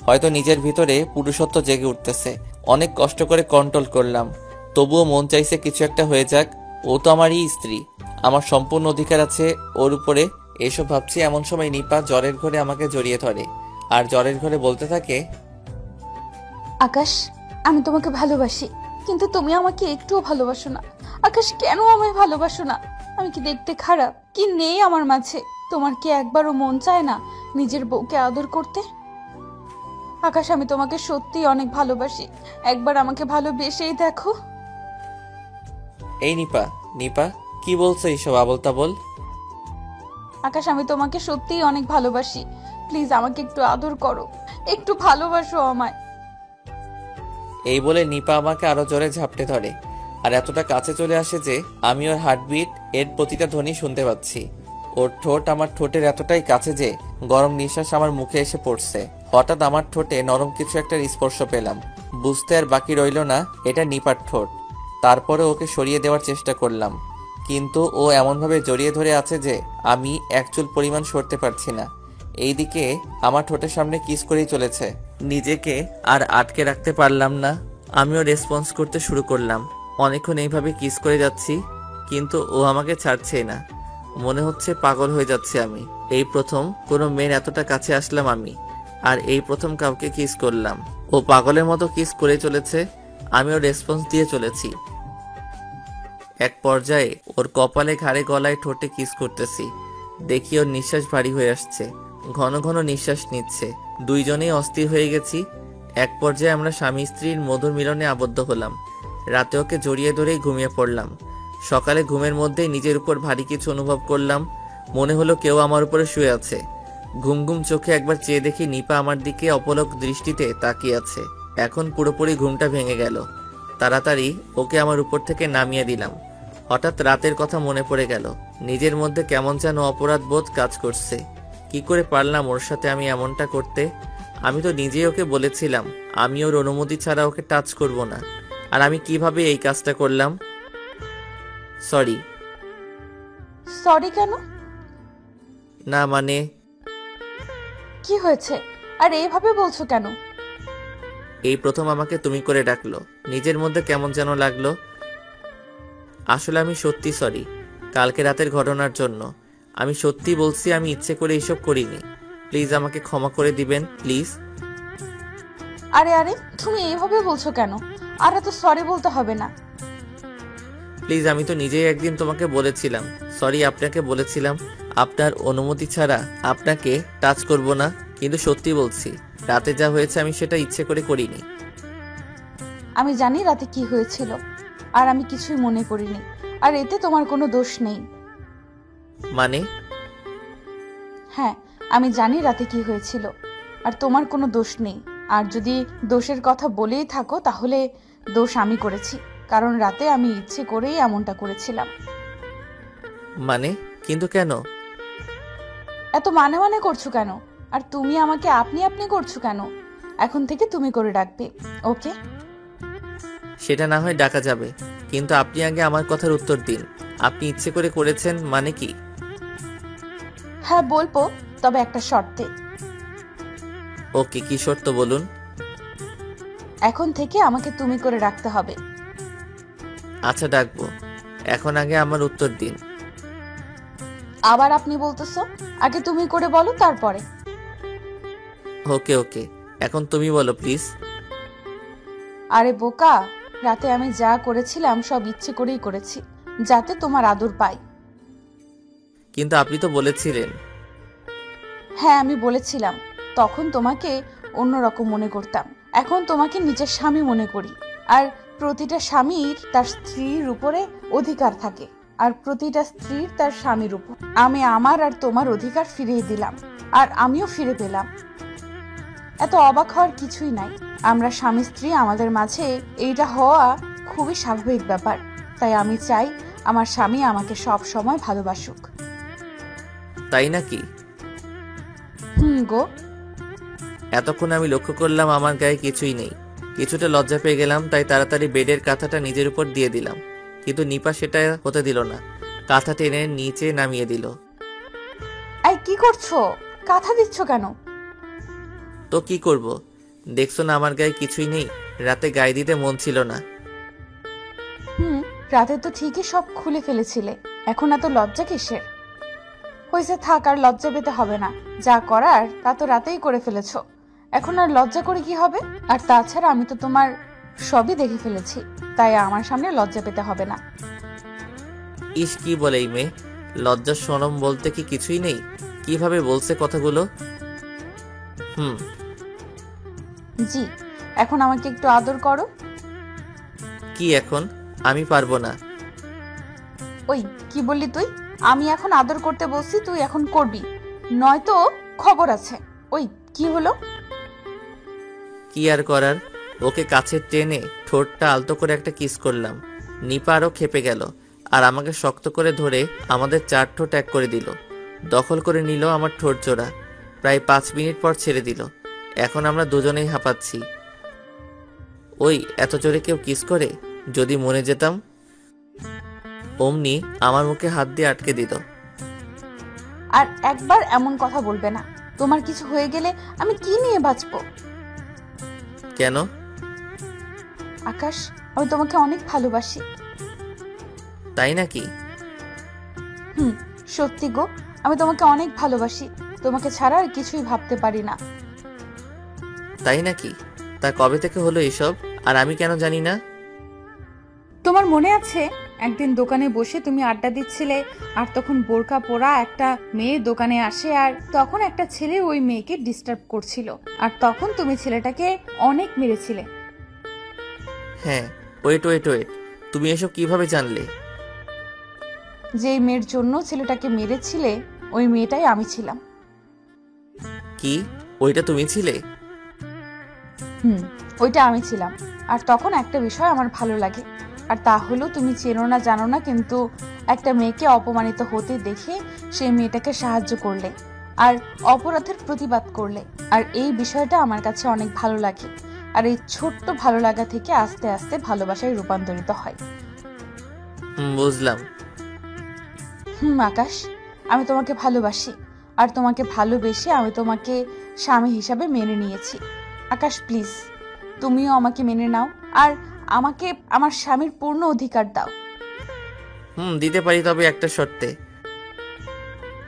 হয়তো নিজের ভিতরে পুরুষত্ব জেগে উঠতেছে। অনেক কষ্ট করে কন্ট্রোল করলাম, তবুও মন চাইছে কিছু একটা হয়ে যাক। ও তো আমারই স্ত্রী, আমার সম্পূর্ণ অধিকার আছে ওর উপরে। এসব ভাবছি এমন সময় নিপা জ্বরের ঘরে আমাকে জড়িয়ে ধরে আর জ্বরের ঘরে বলতে থাকে, আকাশ, আমি তোমাকে ভালোবাসি, কিন্তু তুমি আমাকে একটুও ভালোবাসো না। আকাশ, কেন আমায় ভালোবাসো না? আমি কি দেখতে খারাপ? কি নেই আমার মাঝে? তোমার কি একবারও মন চায় না নিজের বউকে আদর করতে? আকাশ, আমি তোমাকে সত্যি অনেক ভালোবাসি, একবার আমাকে ভালোবেসেই দেখো। এই নিপা, কি বলছো এইসব আবল তাবল? আকাশ, আমি তোমাকে সত্যিই অনেক ভালোবাসি। প্লিজ আমাকে একটু আদর করো, একটু ভালোবাসো আমায়। এই বলে নিপা আমাকে আরো জোরে ঝাপটে ধরে আর এতটা কাছে চলে আসে যে আমি ওর হার্টবিট এর প্রতিটা ধ্বনি শুনতে পাচ্ছি। ওর ঠোঁট আমার ঠোঁটের এতটাই কাছে যে গরম নিঃশ্বাস আমার মুখে এসে পড়ছে। হঠাৎ আমার ঠোঁটে নরম কিছু একটা স্পর্শ পেলাম। বুঝতে আর বাকি রইল না এটা নিপার ঠোঁট। তারপরে ওকে সরিয়ে দেওয়ার চেষ্টা করলাম, কিন্তু ও এমনভাবে জড়িয়ে ধরে আছে যে আমি এক চুল পরিমাণ সরতে পারছি না। এইদিকে আমার ঠোঁটের সামনে কিস করেই চলেছে। নিজেকে আর আটকে রাখতে পারলাম না, আমিও রেসপন্স করতে শুরু করলাম। অনেকক্ষণ এইভাবে কিস করে যাচ্ছি, কিন্তু ও আমাকে ছাড়ছেই না। মনে হচ্ছে পাগল হয়ে যাচ্ছে আমি। এই প্রথম কোনো মেয়ের এতটা কাছে আসলাম আমি, আর এই প্রথম কাউকে কিস করলাম। ও পাগলের মতো কিস করে চলেছে, আমিও রেসপন্স দিয়ে চলেছি। এক পর্যায়ে ওর কপালে, ঘাড়ে, গলায়, ঠোঁটে কিস করতেছি। দেখি ওর নিঃশ্বাস ভারী হয়ে আসছে, ঘন ঘন নিঃশ্বাস নিচ্ছে। দুইজনেই অস্থির হয়ে গেছি। এক পর্যায়ে আমরা স্বামী স্ত্রীর মধুর মিলনে আবদ্ধ হলাম। রাতে ওকে জড়িয়ে ধরেই ঘুমিয়ে পড়লাম। সকালে ঘুমের মধ্যেই নিজের উপর ভারী কিছু অনুভব করলাম। মনে হলো কেউ আমার উপরে শুয়ে আছে। ঘুম ঘুম চোখে একবার চেয়ে দেখি নিপা আমার দিকে অপলক দৃষ্টিতে তাকিয়ে আছে। এখন পুরোপুরি ঘুমটা ভেঙে গেল। তাড়াতাড়ি ওকে আমার উপর থেকে নামিয়ে দিলাম। হঠাৎ রাতের কথা মনে পড়ে গেল। নিজের মধ্যে কেমন যেন অপরাধ বোধ কাজ করছে। কি করে পারলাম ওর সাথে আমি এমনটা করতে? আমি তো নিজেই ওকে বলেছিলাম আমি ওর অনুমতি ছাড়া ওকে টাচ করব না। আর আমি কিভাবে এই কাজটা করলাম? সরি। সরি কেন? না মানে কি হয়েছে? আর এইভাবে বলছো কেন? এই প্রথম আমাকে তুমি করে ডাকলো, নিজের মধ্যে কেমন যেন লাগলো। আসলে আমি সত্যি সরি কালকে রাতের ঘটনার জন্য। আমি সত্যি বলছি, আমি ইচ্ছে করে এইসব করিনি। প্লিজ আমাকে ক্ষমা করে দিবেন, প্লিজ। আরে আরে, তুমি এইভাবে বলছো কেন? আর এত সরি বলতে হবে না। প্লিজ, আমি তো নিজেই একদিন তোমাকে বলেছিলাম, সরি আপনাকে বলেছিলাম আপনার অনুমতি ছাড়া আপনাকে টাচ করব না। কিন্তু সত্যি বলছি, রাতে যা হয়েছে আমি সেটা ইচ্ছে করে করিনি। আমি জানি রাতে কি হয়েছিল, আর আমি কিছুই মনে করিনি। আর এতে তোমার কোনো দোষ নেই। মানে? হ্যাঁ, আমি জানি রাতে কি হয়েছিল, আর তোমার কোনো দোষ নেই। আর যদি দোষের কথা বলেই থাকো তাহলে দোষ আমি করেছি, কারণ রাতে আমি ইচ্ছে করেই এমনটা করেছিলাম। মানে? কিন্তু কেন? এত মানে মানে করছো কেন? আর তুমি আমাকে আপনি আপনি করছো কেন? এখন থেকে তুমি করে ডাকবে, ওকে? সেটা না হয় ডাকা যাবে, কিন্তু আপনি আগে আমার কথার উত্তর দিন। আপনি ইচ্ছে করে করেছেন মানে কি? হ্যাঁ বলবো, তবে একটা শর্তে। ওকে, কি শর্ত বলুন? এখন থেকে আমাকে তুমি করে রাখতে হবে। আচ্ছা ডাকবো, এখন আগে আমার উত্তর দিন। আবার আপনি বলতেছো? আগে তুমি করে বলো, তারপরে। ওকে ওকে, এখন তুমি বলো প্লিজ। আরে বোকা, রাতে আমি যা করেছিলাম সব ইচ্ছে করেই করেছি, যাতে তোমার আদর পাই। কিন্তু আপনি তো বলেছিলেন। হ্যাঁ আমি বলেছিলাম, তখন তোমাকে অন্যরকম মনে করতাম। এখন তোমাকে নিজের স্বামী মনে করি। আর প্রতিটা স্বামীর তার স্ত্রীর উপরে অধিকার থাকে, আর প্রতিটা স্ত্রীর তার স্বামীর উপর। আমি আমার আর তোমার অধিকার ফিরিয়ে দিলাম, আর আমিও ফিরে পেলাম। এত অবাক হওয়ার কিছুই নাই। আমরা স্বামী স্ত্রী, আমাদের মাঝে এইটা হওয়া খুবই স্বাভাবিক ব্যাপার। তাই আমি চাই আমার স্বামী আমাকে সব সময় ভালোবাসুক। তাই নাকি? গো। এতক্ষণ আমি লক্ষ্য করলাম আমার গায়ে কিছুই নেই। কিছুটা লজ্জা পেয়ে গেলাম, তাই তাড়াতাড়ি বেডের কাঁথাটা নিজের উপর দিয়ে দিলাম। কিন্তু নিপা সেটা হতে দিল না, কাঁথা টেনে নিচে নামিয়ে দিল। এই কি করছো? কাঁথা দিচ্ছ কেন? তো কি করব, দেখছো না আমার গায়ে কিছুই নেই। রাতে গায়ে দিতে মন ছিল না। রাতে তো ঠিকই সব খুলে ফেলেছিলে, এখন এত লজ্জা কিসের? হয়েছে, থাক, আর লজ্জা পেতে হবে না। যা করার তা তো রাতেই করে ফেলেছো, এখন আর লজ্জা করে কি হবে? আর তাছাড়া আমি তো তোমার সবই দেখে ফেলেছি, তাই আমার সামনে লজ্জা পেতে হবে না। ইস, কি বলে এই মেয়ে, লজ্জা শরম বলতে কি কিছুই নেই? কিভাবে বলছে কথাগুলো। জি, এখন আমাকে একটু আদর করো। কি এখন? আমি পারবো না। ওই কি বললি তুই? আমি এখন আদর করতে বলছি, তুই এখন করবি, নয়তো খবর আছে। ওই কি হলো? কি আর করার, ওকে কাছে টেনে ঠোঁটটা আলতো করে একটা কিস করলাম। নিপা আরও খেপে গেল আর আমাকে শক্ত করে ধরে আমাদের 4 ঠোঁট এক করে দিল। দখল করে নিল আমার ঠোঁট জোড়া। প্রায় 5 মিনিট পর ছেড়ে দিল। এখন আমরা দুজনেই হাঁপাচ্ছি। ওই এত জোরে কেউ কিস করে? যদি মরে যেতাম। অমনি আমার মুখে হাত দিয়ে আটকে দিল। আর একবার এমন কথা বলবে না। তোমার কিছু হয়ে গেলে আমি কি নিয়ে বাঁচবো? কেন? আকাশ, আমি তোমাকে অনেক ভালোবাসি। তাই নাকি? সত্যি গো, আমি তোমাকে অনেক ভালোবাসি। তোমাকে ছাড়া আর কিছুই ভাবতে পারি না। তাই নাকি? তা কবে থেকে হলো এসব, আর আমি কেন জানি না? তোমার মনে আছে একদিন দোকানে বসে তুমি আড্ডা দিচ্ছিলে, আর তখন বোরকা পরা একটা মেয়ে দোকানে আসে, আর তখন একটা ছেলে ওই মেয়েকে ডিস্টার্ব করছিল, আর তখন তুমি ছেলেটাকে অনেক মেরেছিলে। হ্যাঁ, ওয়েট ওয়েট ওয়েট, তুমি এসব কিভাবে জানলে? যেই মেয়ের জন্য ছেলেটাকে মেরেছিলে ওই মেয়েটাই আমি ছিলাম। কি, ওইটা তুমি ছিলে? ওইটা আমি ছিলাম। আর তখন একটা বিষয় আমার ভালো লাগে, আর তা হলো তুমি চেনো না জানো না, কিন্তু একটা মেয়েকে অপমানিত হতে দেখে সেই মেয়েটাকে সাহায্য করলে আর অপরাধের প্রতিবাদ করলে। আর এই বিষয়টা আমার কাছে অনেক ভালো লাগে। আর এই ছোট্ট ভালো লাগা থেকে আস্তে আস্তে ভালোবাসায় রূপান্তরিত হয়। বুঝলাম। আকাশ, আমি তোমাকে ভালোবাসি, আর তোমাকে ভালোবেসে আমি তোমাকে স্বামী হিসাবে মেনে নিয়েছি। আকাশ প্লিজ, তুমিও আমাকে মেনে নাও, আর আমাকে আমার স্বামীর পূর্ণ অধিকার দাও। দিতে পারি, তবে একটা শর্তে।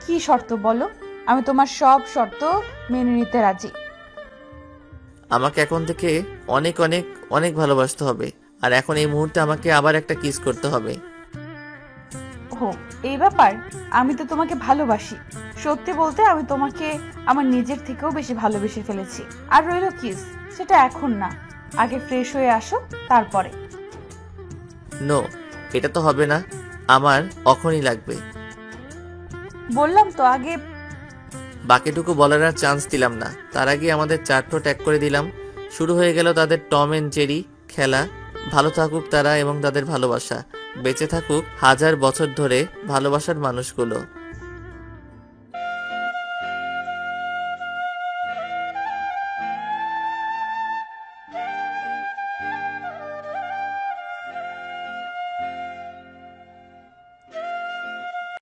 কি শর্ত বলো? আমি তোমার সব শর্ত মেনে নিতে রাজি। আমাকে এখন থেকে অনেক অনেক অনেক ভালোবাসতে হবে, আর এখন এই মুহূর্তে আমাকে আবার একটা কিস করতে হবে। ও এই ব্যাপার? আমি তো তোমাকে ভালোবাসি। সত্যি বলতে আমি তোমাকে আমার নিজের থেকেও বেশি ভালোবেসে ফেলেছি। আর রইল কিস, সেটা এখন না, আগে ফ্রেশ হয়ে আসো তারপরে। নো, এটা তো হবে না, আমার এখনই লাগবে। বললাম তো আগে। বাকিটুকু বলার আর চান্স দিলাম না, তার আগে আমাদের 4 ঠোঁট এক করে দিলাম। শুরু হয়ে গেল তাদের টম এন্ড জেরি খেলা। ভালো থাকুক তারা এবং তাদের ভালোবাসা, বেঁচে থাকুক 1000 বছর ধরে ভালোবাসার মানুষগুলো।